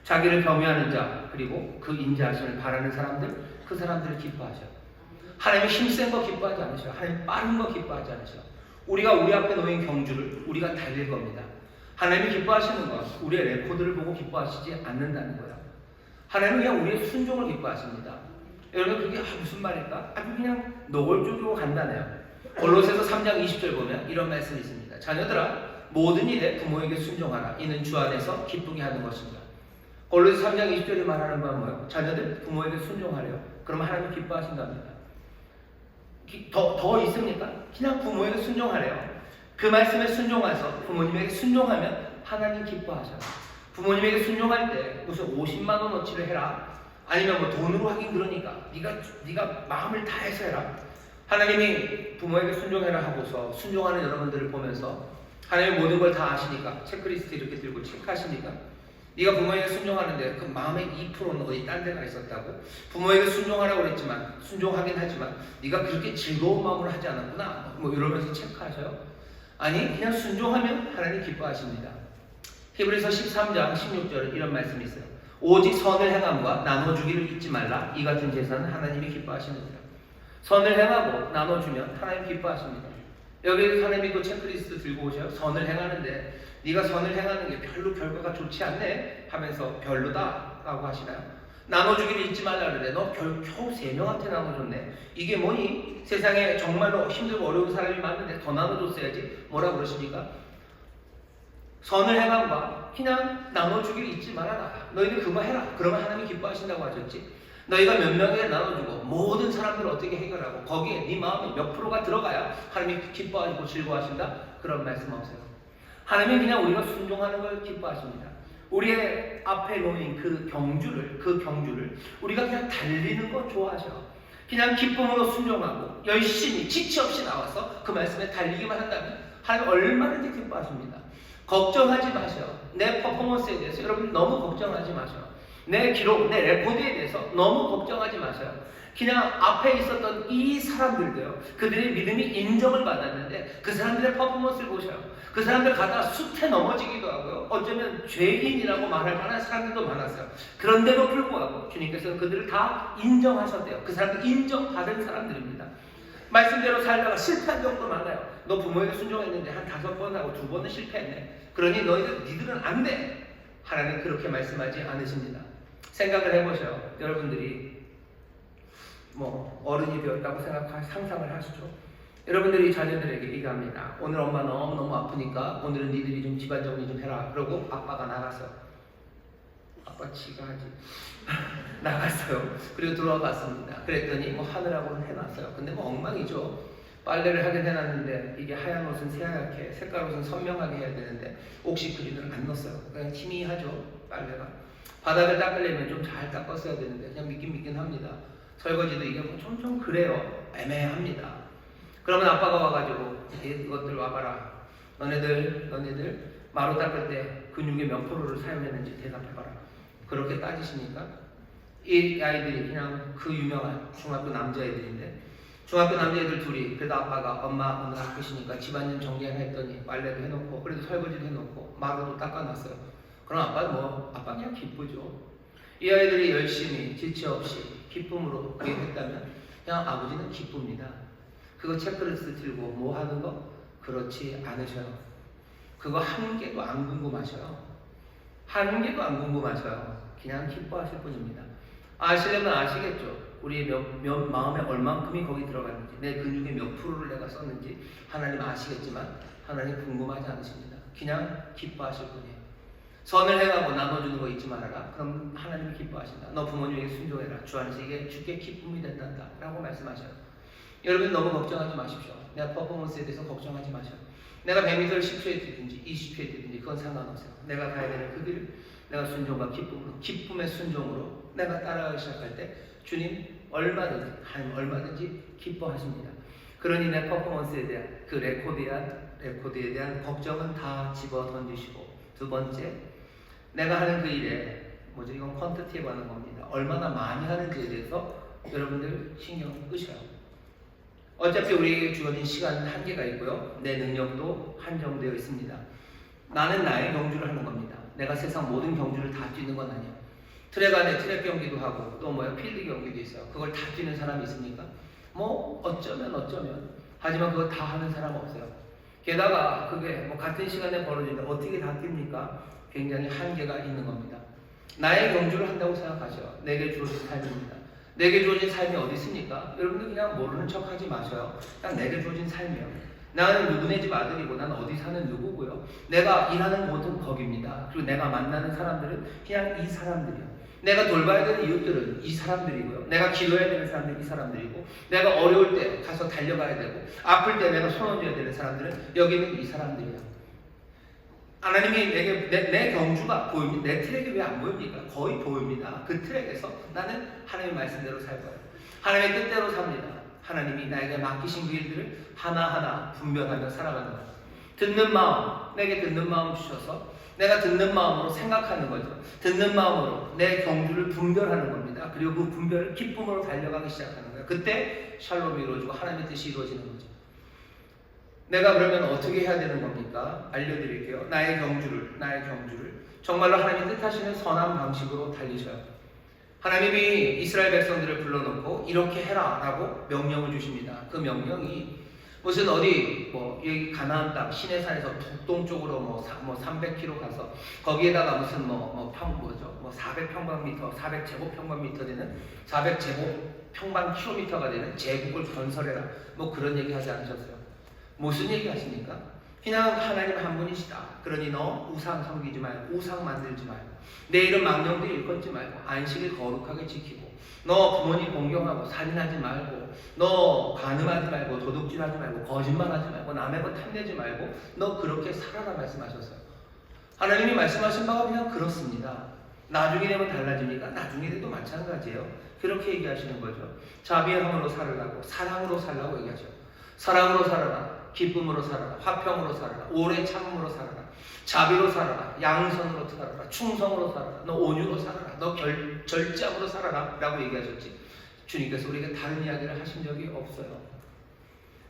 자기를 경외하는 자 그리고 그 인자하심을 바라는 사람들 그 사람들을 기뻐하셔. 하나님의 힘센 거 기뻐하지 않으셔. 하나님 빠른 거 기뻐하지 않으셔. 우리가 우리 앞에 놓인 경주를 우리가 달릴 겁니다. 하나님이 기뻐하시는 건 우리의 레코드를 보고 기뻐하시지 않는다는 거예요. 하나님은 그냥 우리의 순종을 기뻐하십니다. 여러분 그게 무슨 말일까? 아주 그냥 노골적으로 간단해요. 골로새서 3장 20절 보면 이런 말씀이 있습니다. 자녀들아 모든 일에 부모에게 순종하라. 이는 주 안에서 기쁘게 하는 것입니다. 골로새 3장 20절에 말하는 바는 뭐예요? 자녀들 부모에게 순종하래요. 그러면 하나님 기뻐하신답니다. 더 있습니까? 그냥 부모에게 순종하래요. 그 말씀에 순종해서 부모님에게 순종하면 하나님 기뻐하셔요. 부모님에게 순종할 때 무슨 50만 원어치를 해라. 아니면 뭐 돈으로 하긴 그러니까 네가 마음을 다해서 해라. 하나님이 부모에게 순종해라 하고서 순종하는 여러분들을 보면서 하나님이 모든 걸 다 아시니까 체크리스트 이렇게 들고 체크하시니까 네가 부모에게 순종하는데 그 마음의 2%는 어디 딴 데가 있었다고? 부모에게 순종하라고 그랬지만 순종하긴 하지만 네가 그렇게 즐거운 마음으로 하지 않았구나 뭐 이러면서 체크하셔요. 아니 그냥 순종하면 하나님 기뻐하십니다. 히브리서 13장 16절에 이런 말씀이 있어요. 오직 선을 행함과 나눠주기를 잊지 말라. 이 같은 제사는 하나님이 기뻐하시느니라. 선을 행하고 나눠주면 하나님 기뻐하십니다. 여기 하나님이 또 체크리스트 들고 오셔요. 선을 행하는데 네가 선을 행하는 게 별로 결과가 좋지 않네 하면서 별로다 라고 하시나요? 나눠주기를 잊지 말라 그래. 너 겨우 3명한테 나눠줬네. 이게 뭐니? 세상에 정말로 힘들고 어려운 사람이 많은데 더 나눠줬어야지. 뭐라 그러십니까? 선을 행함과 그냥 나눠주기를 잊지 말아라. 너희들 그거 해라. 그러면 하나님이 기뻐하신다고 하셨지. 너희가 몇 명에게 나눠주고 모든 사람들을 어떻게 해결하고 거기에 네 마음에 몇 프로가 들어가야 하나님이 기뻐하시고 즐거워하신다? 그런 말씀 없어요. 하나님은 그냥 우리가 순종하는 걸 기뻐하십니다. 우리의 앞에 놓인 그 경주를 우리가 그냥 달리는 거 좋아하셔. 그냥 기쁨으로 순종하고 열심히 지치 없이 나와서 그 말씀에 달리기만 한다면 하나님 얼마든지 기뻐하십니다. 걱정하지 마셔. 내 퍼포먼스에 대해서 여러분 너무 걱정하지 마셔. 내 기록, 내 레코드에 대해서 너무 걱정하지 마셔요. 그냥 앞에 있었던 이 사람들도요. 그들의 믿음이 인정을 받았는데 그 사람들의 퍼포먼스를 보셔요. 그 사람들 가다가 숲에 넘어지기도 하고요. 어쩌면 죄인이라고 말할 만한 사람들도 많았어요. 그런데도 불구하고 주님께서는 그들을 다 인정하셨대요. 그 사람들 인정받은 사람들입니다. 말씀대로 살다가 실패한 적도 많아요. 너 부모에게 순종했는데 한 5번 하고 2번은 실패했네. 그러니 니들은 안 돼. 하나님 그렇게 말씀하지 않으십니다. 생각을 해보셔요. 여러분들이 뭐 어른이 되었다고 상상을 하시죠. 여러분들이 자녀들에게 얘기합니다. 오늘 엄마 너무너무 아프니까 오늘은 니들이 좀 집안 정리 좀 해라. 그러고 아빠가 나갔어요. 아빠 지가 하지. 나갔어요. 그리고 들어와봤습니다. 그랬더니 뭐 하느라고는 해놨어요. 근데 뭐 엉망이죠. 빨래를 하긴 해놨는데 이게 하얀 옷은 새하얗게 색깔 옷은 선명하게 해야 되는데 옥시크린을 안 넣었어요. 그냥 희미하죠. 빨래가. 바닥을 닦으려면 좀 잘 닦았어야 되는데 그냥 믿긴 합니다. 설거지도 이게 좀 그래요. 애매합니다. 그러면 아빠가 와가지고 이것들 와봐라. 너네들 마루 닦을 때 근육의 몇 프로를 사용했는지 대답해봐라. 그렇게 따지시니까 이 아이들이 그냥 그 유명한 중학교 남자애들인데 중학교 남자애들 둘이 그래도 아빠가 엄마 오늘 아프시니까 집안일 정리했더니 빨래도 해놓고 그래도 설거지도 해놓고 마루도 닦아놨어요. 그럼 아빠 그냥 기쁘죠. 이 아이들이 열심히 지체 없이 기쁨으로 그렇게 했다면 그냥 아버지는 기쁩니다. 그거 체크리스트 들고 뭐 하는 거? 그렇지 않으셔요. 그거 한 개도 안 궁금하셔요. 한 개도 안 궁금하셔요. 그냥 기뻐하실 뿐입니다. 아시려면 아시겠죠. 우리의 마음에 얼만큼이 거기 들어갔는지, 내 근육의 몇 프로를 내가 썼는지 하나님 아시겠지만 하나님 궁금하지 않으십니다. 그냥 기뻐하실 뿐이에요. 선을 행하고 나눠주는 거 잊지 말아라. 그럼 하나님이 기뻐하신다. 너 부모님에게 순종해라. 주 안에서 이게 주께 기쁨이 된단다 라고 말씀하셔요. 여러분 너무 걱정하지 마십시오. 내가 퍼포먼스에 대해서 걱정하지 마셔요. 내가 100m를 10초에 뛰든지 20초에 뛰든지 그건 상관없어요. 내가 가야 되는 그 길을 내가 순종과 기쁨으로, 기쁨의 순종으로 내가 따라가기 시작할 때 주님 얼마든지 기뻐하십니다. 그러니 내 퍼포먼스에 대한 그 레코드에 대한 걱정은 다 집어 던지시고, 두 번째, 내가 하는 그 일에 이건 퀀티티에 관한 겁니다. 얼마나 많이 하는지에 대해서 여러분들 신경 끄셔요. 어차피 우리에게 주어진 시간은 한계가 있고요. 내 능력도 한정되어 있습니다. 나는 나의 경주를 하는 겁니다. 내가 세상 모든 경주를 다 뛰는 건 아니야. 트랙 안에 트랙 경기도 하고 또 필드 경기도 있어요. 그걸 다 뛰는 사람이 있습니까? 어쩌면 하지만 그거 다 하는 사람 없어요. 게다가 그게 같은 시간에 벌어지는데 어떻게 다 뜁니까? 굉장히 한계가 있는 겁니다. 나의 경주를 한다고 생각하셔요. 내게 주어진 삶입니다. 내게 주어진 삶이 어디 있습니까? 여러분들 그냥 모르는 척 하지 마셔요. 그냥 내게 주어진 삶이요. 나는 누구네 집 아들이고 나는 어디 사는 누구고요. 내가 일하는 곳은 거기입니다. 그리고 내가 만나는 사람들은 그냥 이 사람들이요. 내가 돌봐야 되는 이웃들은 이 사람들이고요. 내가 기도해야 되는 사람들은 이 사람들이고, 내가 어려울 때 가서 달려가야 되고, 아플 때 내가 손을 쥐어야 되는 사람들은 여기는 이 사람들이야. 하나님이 내 경주가 보입니다. 내 트랙이 왜 안 보입니까? 거의 보입니다. 그 트랙에서 나는 하나님의 말씀대로 살 거예요. 하나님의 뜻대로 삽니다. 하나님이 나에게 맡기신 그 일들을 하나하나 분별하며 살아가는 거예요. 듣는 마음, 내게 듣는 마음 주셔서 내가 듣는 마음으로 생각하는 거죠. 듣는 마음으로 내 경주를 분별하는 겁니다. 그리고 그 분별을 기쁨으로 달려가기 시작하는 거예요. 그때 샬롬이 이루어지고 하나님의 뜻이 이루어지는 거죠. 내가 그러면 어떻게 해야 되는 겁니까? 알려드릴게요. 나의 경주를 정말로 하나님이 뜻하시는 선한 방식으로 달리셔요. 하나님이 이스라엘 백성들을 불러놓고 이렇게 해라 라고 명령을 주십니다. 그 명령이 무슨 여기 가나안 땅 시내산에서 북동쪽으로 300km 가서 거기에다가 무슨 400평방미터, 400제곱평방미터 되는 400제곱평방킬로미터가 되는 제국을 건설해라 그런 얘기 하지 않으셨어요. 무슨 얘기 하십니까? 그냥 하나님 한 분이시다. 그러니 너 우상 섬기지 말고 우상 만들지 말고 내 이름 망령도 일컫지 말고 안식일 거룩하게 지키고 너 부모님 공경하고 살인하지 말고 너 간음하지 말고 도둑질하지 말고 거짓말하지 말고 남의 것 탐내지 말고 너 그렇게 살아라 말씀하셨어요. 하나님이 말씀하신 바가 그냥 그렇습니다. 나중에 되면 달라집니까? 나중에 돼도 마찬가지예요. 그렇게 얘기하시는 거죠. 자비함으로 살으라고 사랑으로 살라고 얘기하죠. 사랑으로 살아라. 기쁨으로 살아라. 화평으로 살아라. 오래 참음으로 살아라. 자비로 살아라. 양선으로 살아라. 충성으로 살아라. 너 온유로 살아라. 너 절제함으로 살아라 라고 얘기하셨지. 주님께서 우리에게 다른 이야기를 하신 적이 없어요.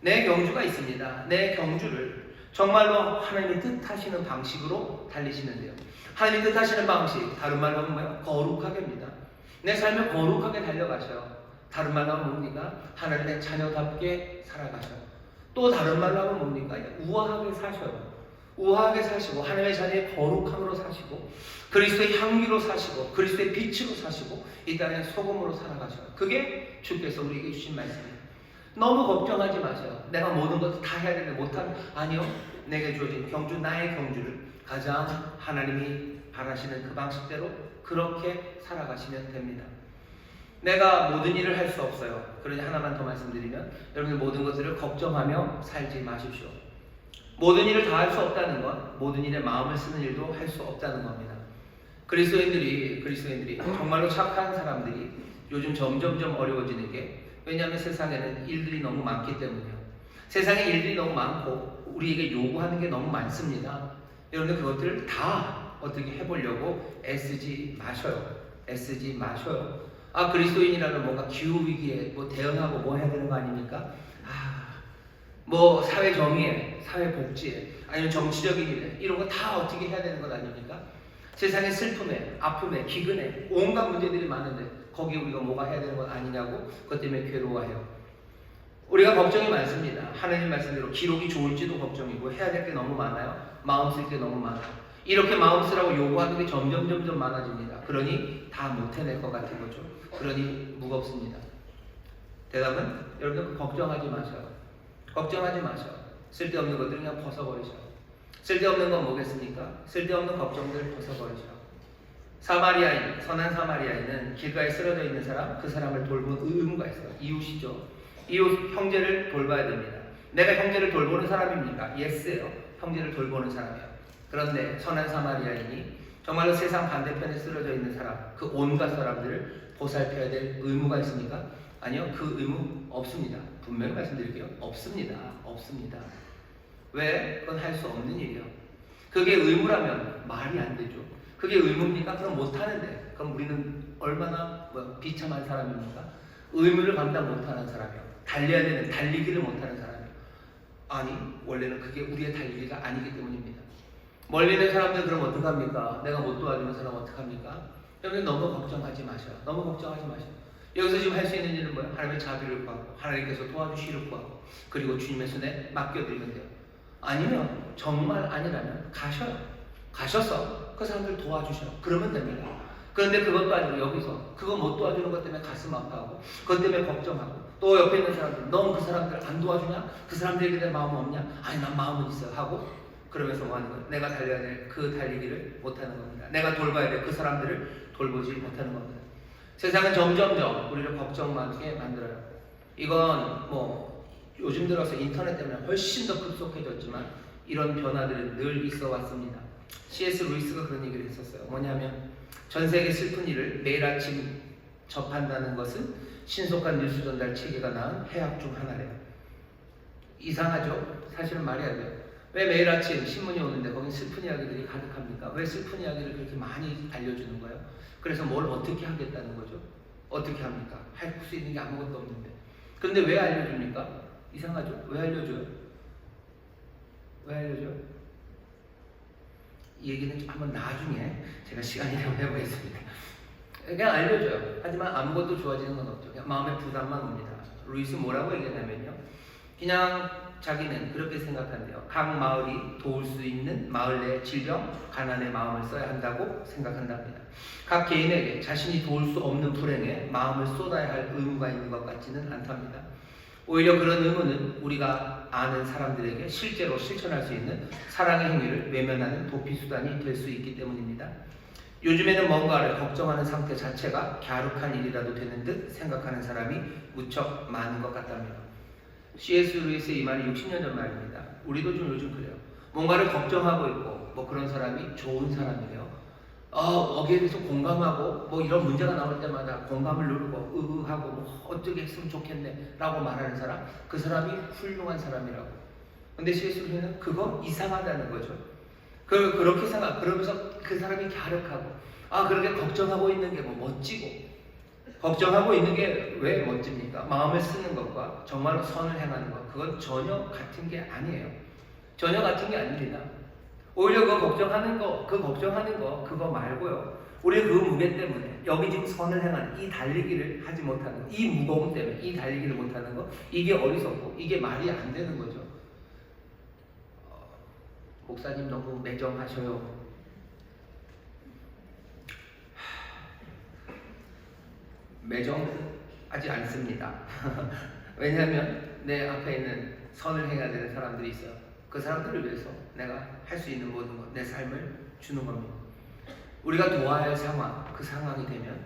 내 경주가 있습니다. 내 경주를 정말로 하나님이 뜻하시는 방식으로 달리시는데요. 하나님이 뜻하시는 방식, 다른 말로 하면 뭐예요? 거룩하게입니다. 내 삶을 거룩하게 달려가셔요. 다른 말로 하면 뭡니까? 하나님의 자녀답게 살아가셔요. 또 다른 말로 하면 뭡니까? 우아하게 사셔요. 우아하게 사시고 하나님의 자녀의 거룩함으로 사시고 그리스도의 향기로 사시고 그리스도의 빛으로 사시고 이 땅의 소금으로 살아가셔요. 그게 주께서 우리에게 주신 말씀이에요. 너무 걱정하지 마세요. 내가 모든 것을 다 해야 되는데 못하면 아니요. 내게 주어진 경주, 나의 경주를 가장 하나님이 바라시는 그 방식대로 그렇게 살아가시면 됩니다. 내가 모든 일을 할 수 없어요. 그러니 하나만 더 말씀드리면 여러분들 모든 것들을 걱정하며 살지 마십시오. 모든 일을 다 할 수 없다는 건 모든 일에 마음을 쓰는 일도 할 수 없다는 겁니다. 그리스도인들이 정말로 착한 사람들이 요즘 점점점 어려워지는 게 왜냐하면 세상에는 일들이 너무 많기 때문이에요. 세상에 일들이 너무 많고 우리에게 요구하는 게 너무 많습니다. 여러분들 그것들을 다 어떻게 해보려고 애쓰지 마셔요. 그리스도인이라면 뭔가 기후위기에 대응하고 해야 되는 거 아닙니까? 사회 정의에, 사회 복지에, 아니면 정치적인 일에, 이런 거 다 어떻게 해야 되는 것 아닙니까? 세상의 슬픔에, 아픔에, 기근에, 온갖 문제들이 많은데, 거기에 우리가 뭐가 해야 되는 것 아니냐고, 그것 때문에 괴로워해요. 우리가 걱정이 많습니다. 하나님 말씀대로 기록이 좋을지도 걱정이고, 해야 될 게 너무 많아요. 마음 쓸 게 너무 많아요. 이렇게 마음 쓰라고 요구하는 게 점점 많아집니다. 그러니 다 못 해낼 것 같은 거죠. 그러니 무겁습니다. 대답은 여러분 걱정하지 마셔. 걱정하지 마셔. 쓸데없는 것들 그냥 벗어버리셔. 쓸데없는 건 뭐겠습니까? 쓸데없는 걱정들 벗어버리셔. 사마리아인, 선한 사마리아인은 길가에 쓰러져 있는 사람, 그 사람을 돌보는 의무가 있어요. 이웃이죠. 이웃 형제를 돌봐야 됩니다. 내가 형제를 돌보는 사람입니까? 예스예요. 형제를 돌보는 사람이에요. 그런데 선한 사마리아인이 정말로 세상 반대편에 쓰러져 있는 사람, 그 온갖 사람들을 보살펴야 될 의무가 있습니까? 아니요, 그 의무 없습니다. 분명히 말씀드릴게요. 없습니다. 왜? 그건 할 수 없는 일이에요. 그게 의무라면 말이 안 되죠. 그게 의무입니까? 그럼 못하는데. 그럼 우리는 얼마나 비참한 사람입니까? 의무를 감당 못하는 사람이요. 달려야 되는, 달리기를 못하는 사람이요. 아니, 원래는 그게 우리의 달리기가 아니기 때문입니다. 멀리 있는 사람들 그럼 어떡합니까? 내가 못 도와주는 사람 어떡합니까? 여러분 너무 걱정하지 마셔. 너무 걱정하지 마셔. 여기서 지금 할 수 있는 일은 뭐예요? 하나님의 자비를 구하고 하나님께서 도와주시기를 구하고 그리고 주님의 손에 맡겨드리면 돼요. 아니면 정말 아니라면 가셔서 그 사람들 도와주셔. 그러면 됩니다. 그런데 그것도 아니고 여기서 그거 못 도와주는 것 때문에 가슴 아파하고 그것 때문에 걱정하고 또 옆에 있는 사람들 넌 그 사람들 안 도와주냐? 그 사람들에게 대한 마음 없냐? 아니 난 마음은 있어 하고 그러면서 뭐 하는 거예요? 내가 달려야 될 그 달리기를 못하는 겁니다. 내가 돌봐야 될 그 사람들을 돌보지 못하는 겁니다. 세상은 점점점 우리를 걱정하게 만들어요. 이건 뭐 요즘 들어서 인터넷 때문에 훨씬 더 급속해졌지만 이런 변화들은 늘 있어 왔습니다. C.S. 루이스가 그런 얘기를 했었어요. 뭐냐면 전 세계 슬픈 일을 매일 아침 접한다는 것은 신속한 뉴스 전달 체계가 낳은 해악 중 하나래요. 이상하죠? 사실은 말해야 돼요. 왜 매일 아침 신문이 오는데 거긴 슬픈 이야기들이 가득합니까? 왜 슬픈 이야기를 그렇게 많이 알려주는 거예요? 그래서 뭘 어떻게 하겠다는 거죠? 어떻게 합니까? 할 수 있는 게 아무것도 없는데. 근데 왜 알려줍니까? 이상하죠? 왜 알려줘요? 왜 알려줘요? 이 얘기는 한번 나중에 제가 시간이 되면 해보겠습니다. 그냥 알려줘요. 하지만 아무것도 좋아지는 건 없죠. 그냥 마음의 부담만 옵니다. 루이스 뭐라고 얘기하냐면요. 그냥 자기는 그렇게 생각한대요. 각 마을이 도울 수 있는 마을 내 질병, 가난의 마음을 써야 한다고 생각한답니다. 각 개인에게 자신이 도울 수 없는 불행에 마음을 쏟아야 할 의무가 있는 것 같지는 않답니다. 오히려 그런 의무는 우리가 아는 사람들에게 실제로 실천할 수 있는 사랑의 행위를 외면하는 도피수단이 될 수 있기 때문입니다. 요즘에는 뭔가를 걱정하는 상태 자체가 갸륵한 일이라도 되는 듯 생각하는 사람이 무척 많은 것 같답니다. C.S. 루이스의 이 말이 60년 전 말입니다. 우리도 좀 요즘 그래요. 뭔가를 걱정하고 있고 뭐 그런 사람이 좋은 사람이에요. 거기에 대해서 공감하고 뭐 이런 문제가 나올 때마다 공감을 누르고 하고 뭐 어떻게 했으면 좋겠네 라고 말하는 사람, 그 사람이 훌륭한 사람이라고. 근데 C.S. 루이스는 그거 이상하다는 거죠. 그렇게 그러면서 그 사람이 갸륵하고 그렇게 걱정하고 있는 게 뭐 멋지고, 걱정하고 있는 게 왜 멋집니까? 마음을 쓰는 것과 정말로 선을 행하는 것, 그건 전혀 같은 게 아니에요. 전혀 같은 게 아닙니다. 오히려 그 걱정하는 거 그거 말고요. 우리 그 무게 때문에 여기 지금 선을 행하는 이 달리기를 하지 못하는 거, 이 무거움 때문에 이 달리기를 못하는 거, 이게 어리석고 이게 말이 안 되는 거죠. 목사님 너무 매정하셔요. 매정하지 않습니다. 왜냐하면 내 앞에 있는 선을 행해야 되는 사람들이 있어요. 그 사람들을 위해서 내가 할 수 있는 모든 것, 내 삶을 주는 겁니다. 우리가 도와야 할 상황, 그 상황이 되면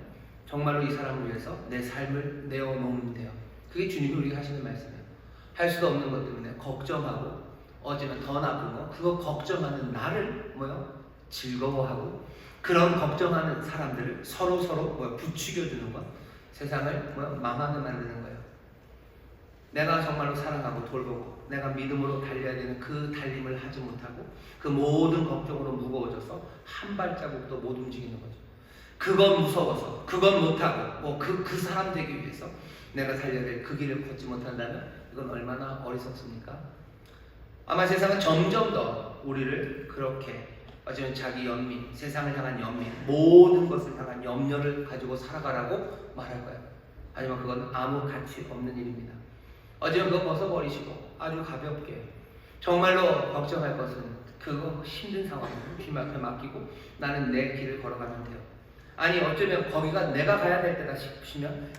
정말로 이 사람을 위해서 내 삶을 내어놓으면 돼요. 그게 주님이 우리가 하시는 말씀이에요. 할 수도 없는 것 때문에 걱정하고, 어쩌면 더 나쁜 거, 그거 걱정하는 나를 즐거워하고, 그런 걱정하는 사람들을 서로 부추겨주는 것, 세상을 망하게 만드는 거예요. 내가 정말로 사랑하고 돌보고 내가 믿음으로 달려야 되는 그 달림을 하지 못하고 그 모든 걱정으로 무거워져서 한 발자국도 못 움직이는 거죠. 그건 무서워서, 그건 못하고 그 사람 되기 위해서 내가 달려야 될 그 길을 걷지 못한다면 이건 얼마나 어리석습니까? 아마 세상은 점점 더 우리를 그렇게 어쩌면 자기 연민, 세상을 향한 연민, 모든 것을 향한 염려를 가지고 살아가라고 말할 거예요. 하지만 그건 아무 가치 없는 일입니다. 어쩌면 그거 벗어버리시고 아주 가볍게 정말로 걱정할 것은 그거 힘든 상황이에요. 주님 앞에 맡기고 나는 내 길을 걸어가면 돼요. 아니 어쩌면 거기가 내가 가야 될 때다 싶으면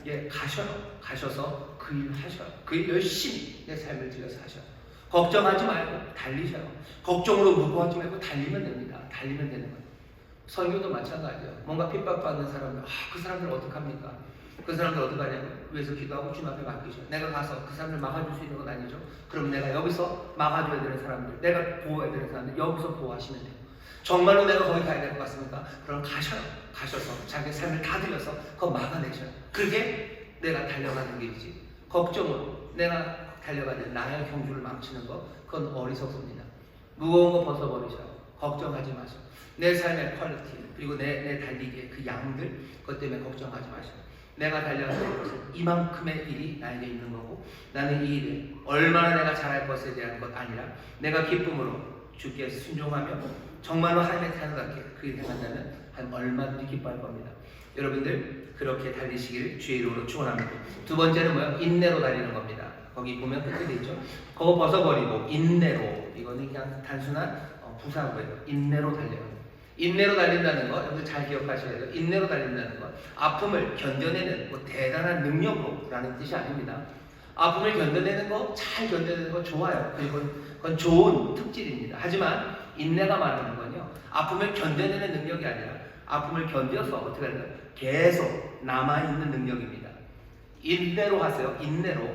가셔서 그 일 하셔요. 그 일 열심히 내 삶을 들여서 하셔요. 걱정하지 말고 달리셔요. 걱정으로 무거워하지 말고 달리면 됩니다. 달리면 되는 거예요. 선교도 마찬가지예요. 뭔가 핍박받는 사람들, 그 사람들 어떡합니까? 그 사람들 어떡하냐고 위해서 기도하고 주님 앞에 맡기셔요. 내가 가서 그 사람들 막아줄 수 있는 건 아니죠. 그럼 내가 여기서 막아줘야 되는 사람들, 내가 보호해야 되는 사람들 여기서 보호하시면 돼요. 정말로 내가 거기 가야 될 것 같습니까? 그럼 가셔서 자기 삶을 다 들여서 그거 막아내셔요. 그게 내가 달려가는 길이지. 걱정으로 내가 달려가는 나의 경주를 망치는 거, 그건 어리석습니다. 무거운 거 벗어버리셔요. 걱정하지 마세요. 내 삶의 퀄리티, 그리고 내 달리기의 그 양들, 그것 때문에 걱정하지 마세요. 내가 달려가는 것은 이만큼의 일이 나에게 있는 거고, 나는 이 일을 얼마나 내가 잘할 것에 대한 것 아니라 내가 기쁨으로 주께 순종하며 정말로 하나님의 태양답게 그 일을 행한다면 하나님 얼마든지 기뻐할 겁니다. 여러분들 그렇게 달리시기를 주의 이름으로 축원합니다. 두 번째는 뭐예요? 인내로 달리는 겁니다. 거기 보면 끝에 있죠. 그거 벗어버리고 인내로, 이거는 그냥 단순한 부사고예요. 인내로 달려요. 인내로 달린다는 거 여러분들 잘 기억하셔야 돼요. 인내로 달린다는 건 아픔을 견뎌내는 대단한 능력으로라는 뜻이 아닙니다. 아픔을 견뎌내는 거, 잘 견뎌내는 거 좋아요. 그건 좋은 특질입니다. 하지만 인내가 말하는 건요, 아픔을 견뎌내는 능력이 아니라 아픔을 견뎌서 어떻게 할까요? 계속 남아있는 능력입니다. 인내로 하세요. 인내로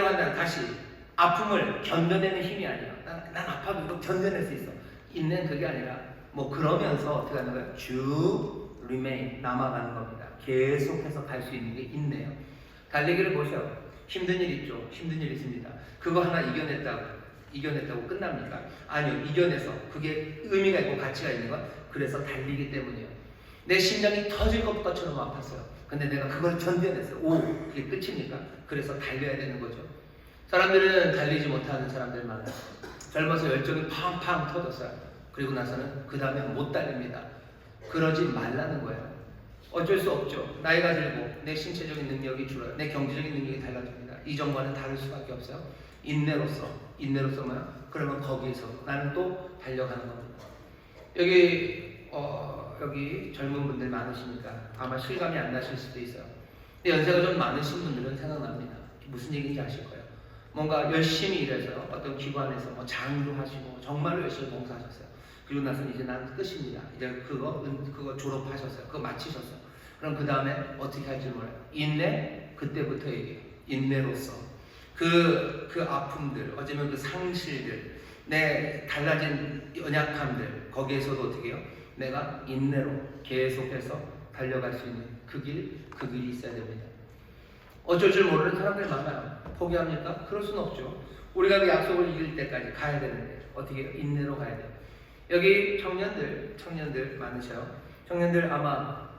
한다는, 다시 아픔을 견뎌내는 힘이 아니라 난 아파도 이거 견뎌낼 수 있어. 인내는 그게 아니라 그러면서 어떻게 하는 거예요? 쭉 remain, 남아가는 겁니다. 계속해서 갈 수 있는 게 인내요. 달리기를 보셔요. 힘든 일 있죠. 힘든 일 있습니다. 그거 하나 이겨냈다고 끝납니까? 아니요. 이겨내서 그게 의미가 있고 가치가 있는 건 그래서 달리기 때문이에요. 내 심장이 터질 것처럼 아팠어요. 근데 내가 그걸 견뎌냈어요. 그게 끝입니까? 그래서 달려야 되는 거죠. 사람들은 달리지 못하는 사람들 많아요. 젊어서 열정이 팡팡 터졌어요. 그리고 나서는 그 다음에 못 달립니다. 그러지 말라는 거예요. 어쩔 수 없죠. 나이가 들고 내 신체적인 능력이 줄어요. 내 경제적인 능력이 달라집니다. 이전과는 다를 수밖에 없어요. 인내로서 뭐야? 그러면 거기에서 나는 또 달려가는 겁니다. 여기 젊은 분들 많으시니까 아마 실감이 안 나실 수도 있어요. 근데 연세가 좀 많으신 분들은 생각납니다. 무슨 얘기인지 아실 거예요. 뭔가 열심히 일해서 어떤 기관에서 장도 하시고 정말로 열심히 봉사하셨어요. 그리고 나서 이제 나는 끝입니다. 이제 그거 졸업하셨어요. 그거 마치셨어요. 그럼 그 다음에 어떻게 할지 몰라요. 인내, 그때부터 얘기해요. 인내로서 그 아픔들, 어쩌면 그 상실들, 내 달라진 연약함들, 거기에서도 어떻게 해요? 내가 인내로 계속해서 달려갈 수 있는 그 길이 있어야 됩니다. 어쩔 줄 모르는 사람들 많아요. 포기합니까? 그럴 수는 없죠. 우리가 그 약속을 이길 때까지 가야 되는데 어떻게 해요? 인내로 가야 돼요. 여기 청년들 많으셔요. 청년들 아마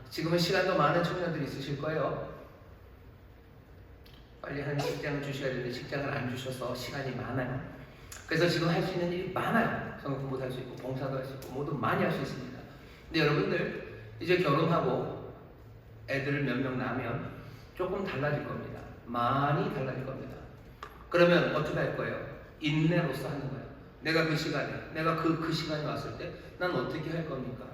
지금은 시간도 많은 청년들이 있으실 거예요. 빨리 한 직장을 주셔야 되는데 직장을 안 주셔서 시간이 많아요. 그래서 지금 할 수 있는 일이 많아요. 성경 공부도 할 수 있고 봉사도 할 수 있고 모두 많이 할 수 있습니다. 근데 여러분들 이제 결혼하고 애들을 몇 명 낳으면 조금 달라질 겁니다. 많이 달라질 겁니다. 그러면 어떻게 할 거예요? 인내로서 하는 거예요. 내가 그 시간이 왔을 때 난 어떻게 할 겁니까?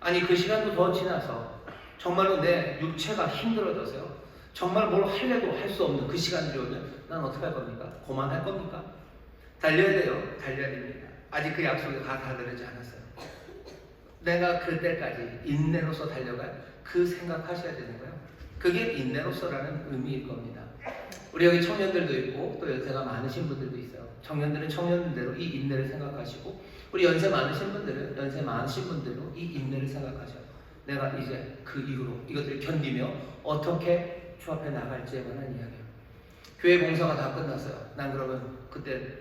아니 그 시간도 더 지나서 정말로 내 육체가 힘들어져서요. 정말 뭘 하려도 할 수 없는 그 시간이 오면 난 어떻게 할 겁니까? 그만할 겁니까? 달려야 돼요. 달려야 됩니다. 아직 그 약속이 다 들어지 않았어요. 내가 그때까지 인내로서 달려갈 그 생각하셔야 되는 거예요. 그게 인내로서라는 의미일 겁니다. 우리 여기 청년들도 있고 또 연세가 많으신 분들도 있어요. 청년들은 청년대로 이 인내를 생각하시고 우리 연세 많으신 분들은 연세 많으신 분들로 이 인내를 생각하셔요. 내가 이제 그 이후로 이것들을 견디며 어떻게 주 앞에 나갈지에 관한 이야기예요. 교회 봉사가 다 끝났어요. 난 그러면 그때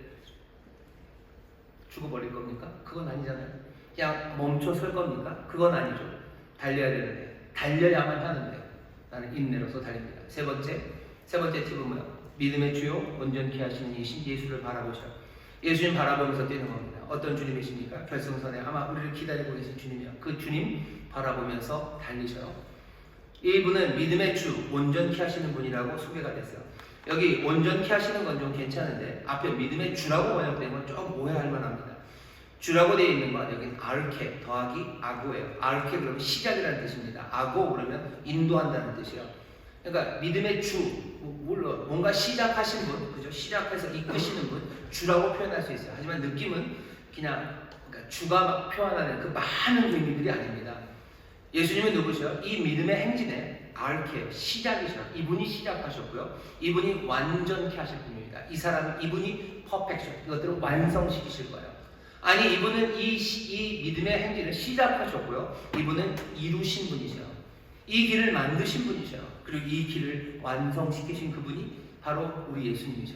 죽어버릴 겁니까? 그건 아니잖아요. 그냥 멈춰 설 겁니까? 그건 아니죠. 달려야 되는데 달려야만 하는데 나는 인내로서 달립니다. 세 번째 팁은 뭐야? 믿음의 주요 온전케 하시는 이신 예수를 바라보셔. 예수님 바라보면서 뛰는 겁니다. 어떤 주님이십니까? 결승선에 아마 우리를 기다리고 계신 주님이요. 그 주님 바라보면서 달리셔요. 이분은 믿음의 주, 온전케 하시는 분이라고 소개가 됐어요. 여기 온전케 하시는 건 좀 괜찮은데 앞에 믿음의 주라고 번역된 건 좀 오해할 만합니다. 주라고 되어 있는 건 여기 아르케 더하기 아고예요. 아르케 그러면 시작이라는 뜻입니다. 아고 그러면 인도한다는 뜻이에요. 그러니까 믿음의 주, 물론 뭔가 시작하신 분, 그죠? 시작해서 이끄시는 분, 주라고 표현할 수 있어요. 하지만 느낌은 그냥 그러니까 주가 표현하는 그 많은 의미들이 아닙니다. 예수님은 누구셔? 이 믿음의 행진에 아르케 시작이셔. 이분이 시작하셨고요. 이분이 완전케 하실 분입니다. 이 사람 이분이 퍼펙션, 이것들을 완성시키실 거예요. 아니 이분은 이 믿음의 행진을 시작하셨고요. 이분은 이루신 분이셔. 이 길을 만드신 분이셔. 그리고 이 길을 완성시키신 그분이 바로 우리 예수님이셔.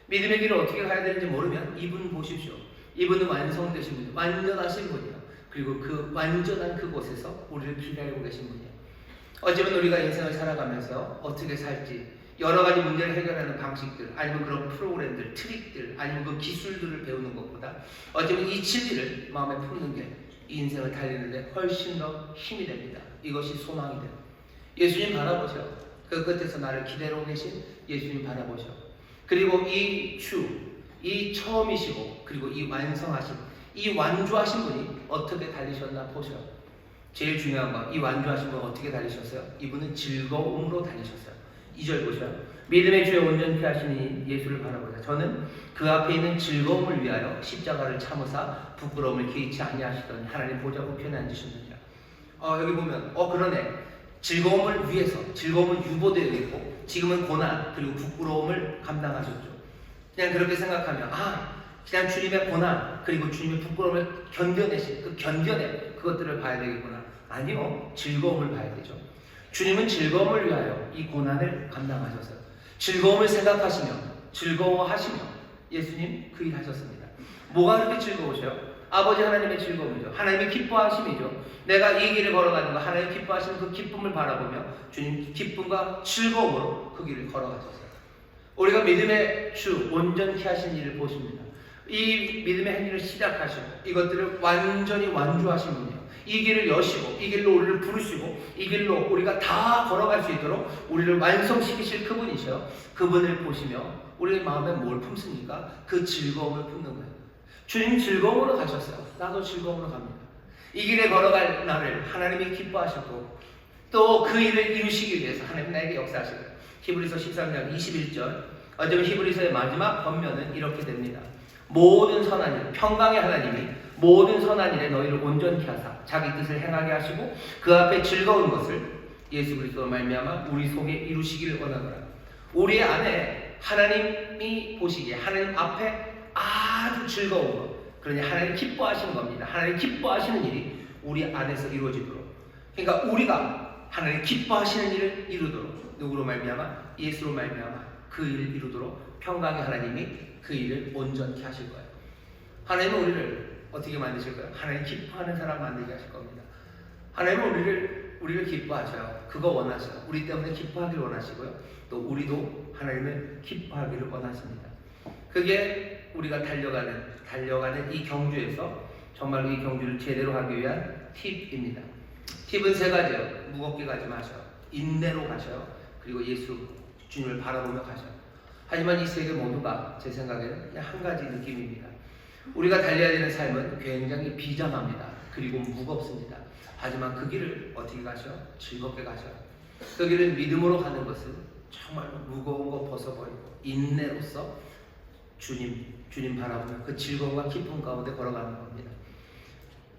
믿음의 길을 어떻게 가야 되는지 모르면 이분 보십시오. 이분은 완성되신 분이에요. 완전하신 분이에요. 그리고 그 완전한 그곳에서 우리를 기다리고 계신 분이에요. 어쩌면 우리가 인생을 살아가면서 어떻게 살지, 여러 가지 문제를 해결하는 방식들, 아니면 그런 프로그램들, 트릭들, 아니면 그 기술들을 배우는 것보다 어쩌면 이 진리를 마음에 품는 게 이 인생을 달리는데 훨씬 더 힘이 됩니다. 이것이 소망이 돼요. 예수님 바라보셔. 그 끝에서 나를 기다리고 계신 예수님 바라보셔. 그리고 이 주, 이 처음이시고 그리고 이 완성하신, 이 완주하신 분이 어떻게 달리셨나 보셔. 제일 중요한 건 이 완주하신 분 어떻게 달리셨어요? 이분은 즐거움으로 달리셨어요. 2절 보셔. 믿음의 주에 온전케 하시니 예수를 바라보자. 저는 그 앞에 있는 즐거움을 위하여 십자가를 참으사 부끄러움을 개의치 아니하시더니 하나님 보좌 우편에 앉으셨느니라. 여기 보면 그러네. 즐거움을 위해서, 즐거움은 유보되어 있고 지금은 고난 그리고 부끄러움을 감당하셨죠. 그냥 그렇게 생각하면 그냥 주님의 고난 그리고 주님의 부끄러움을 견뎌내신 그 견뎌내 그것들을 봐야 되겠구나. 아니요, 즐거움을 봐야 되죠. 주님은 즐거움을 위하여 이 고난을 감당하셨어요. 즐거움을 생각하시며 즐거워하시며 예수님 그 일 하셨습니다. 뭐가 그렇게 즐거우셔요? 아버지 하나님의 즐거움이죠. 하나님의 기뻐하심이죠. 내가 이 길을 걸어가는 거 하나님 기뻐하시는 그 기쁨을 바라보며 주님 기쁨과 즐거움으로 그 길을 걸어가셨어요. 우리가 믿음의 주 온전케 하신 일을 보십니다. 이 믿음의 행위를 시작하시고 이것들을 완전히 완주하신 분이요. 이 길을 여시고 이 길로 우리를 부르시고 이 길로 우리가 다 걸어갈 수 있도록 우리를 완성시키실 그분이셔요. 그분을 보시며 우리의 마음에 뭘 품습니까? 그 즐거움을 품는 거예요. 주님 즐거움으로 가셨어요. 나도 즐거움으로 갑니다. 이 길에 걸어갈 나를 하나님이 기뻐하셨고 또 그 일을 이루시기 위해서 하나님 나에게 역사하실 거예요. 히브리서 13장 21절 어쩌면 히브리서의 마지막 번면은 이렇게 됩니다. 모든 선한 일, 평강의 하나님이 모든 선한 일에 너희를 온전케 하사 자기 뜻을 행하게 하시고 그 앞에 즐거운 것을 예수 그리스도로 말미암아 우리 속에 이루시기를 원하노라. 우리 안에 하나님이 보시기에 하나님 앞에 아주 즐거운 것, 그러니 하나님 기뻐하시는 겁니다. 하나님 기뻐하시는 일이 우리 안에서 이루어지도록, 그러니까 우리가 하나님 기뻐하시는 일을 이루도록 누구로 말미암아? 예수로 말미암아 그 일을 이루도록 평강의 하나님이 그 일을 온전케 하실 거예요. 하나님은 우리를 어떻게 만드실 거예요? 하나님 기뻐하는 사람 만들게 하실 겁니다. 하나님은 우리를 기뻐하셔요. 그거 원하셔요. 우리 때문에 기뻐하기를 원하시고요. 또 우리도 하나님을 기뻐하기를 원하십니다. 그게 우리가 달려가는 이 경주에서 정말로 이 경주를 제대로 하기 위한 팁입니다. 팁은 3가지예요. 무겁게 가지 마셔요. 인내로 가셔요. 그리고 예수 주님을 바라보며 가셔요. 하지만 이 3개 모두가 제 생각에는 그냥 한 가지 느낌입니다. 우리가 달려야 되는 삶은 굉장히 비장합니다. 그리고 무겁습니다. 하지만 그 길을 어떻게 가셔? 즐겁게 가셔요. 그 길을 믿음으로 가는 것은 정말 무거운 거 벗어버리고 인내로서 주님 바라보며 그 즐거움과 기쁨 가운데 걸어가는 겁니다.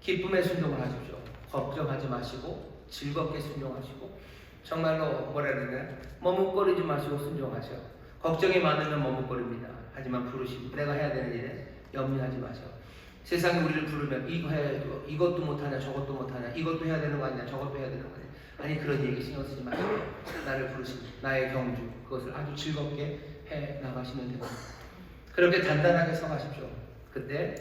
기쁨에 순종을 하십시오. 걱정하지 마시고 즐겁게 순종하시고 정말로 뭐라 해야 되나? 머뭇거리지 마시고 순종하셔. 걱정이 많으면 머뭇거립니다. 하지만 부르시고 내가 해야 되는 일에 염려하지 마셔. 세상이 우리를 부르면 이거 해야 돼, 이것도 못하냐 저것도 못하냐 이것도 해야 되는 거 아니냐 저것도 해야 되는 거 아니냐. 아니 그런 얘기 신경 쓰지 마시고 나를 부르신 나의 경주 그것을 아주 즐겁게 해 나가시면 됩니다. 그렇게 단단하게 서가십시오. 그때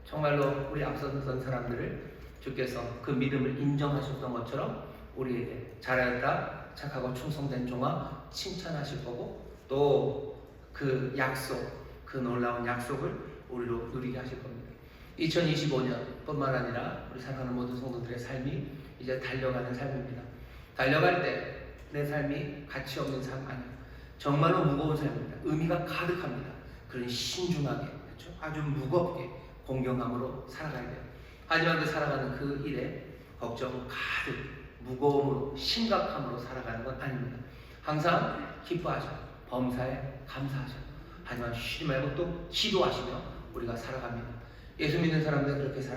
정말로 우리 앞서선 사람들을 주께서 그 믿음을 인정하셨던 것처럼 우리에게 잘하였다 착하고 충성된 종아 칭찬하실 거고 또 그 약속, 그 놀라운 약속을 우리로 누리게 하실 겁니다. 2025년 뿐만 아니라 우리 사랑하는 모든 성도들의 삶이 이제 달려가는 삶입니다. 달려갈 때 내 삶이 가치 없는 삶 아니에요. 정말로 무거운 삶입니다. 의미가 가득합니다. 그러니 신중하게, 그렇죠? 아주 무겁게 공경함으로 살아가야 돼요. 하지만 그 살아가는 그 일에 걱정 가득, 무거움으로, 심각함으로 살아가는 건 아닙니다. 항상 기뻐하셔, 범사에 감사하셔. 하지만 쉬지 말고 또 시도하시며 우리가 살아갑니다. 예수 믿는 사람들은 그렇게 살아.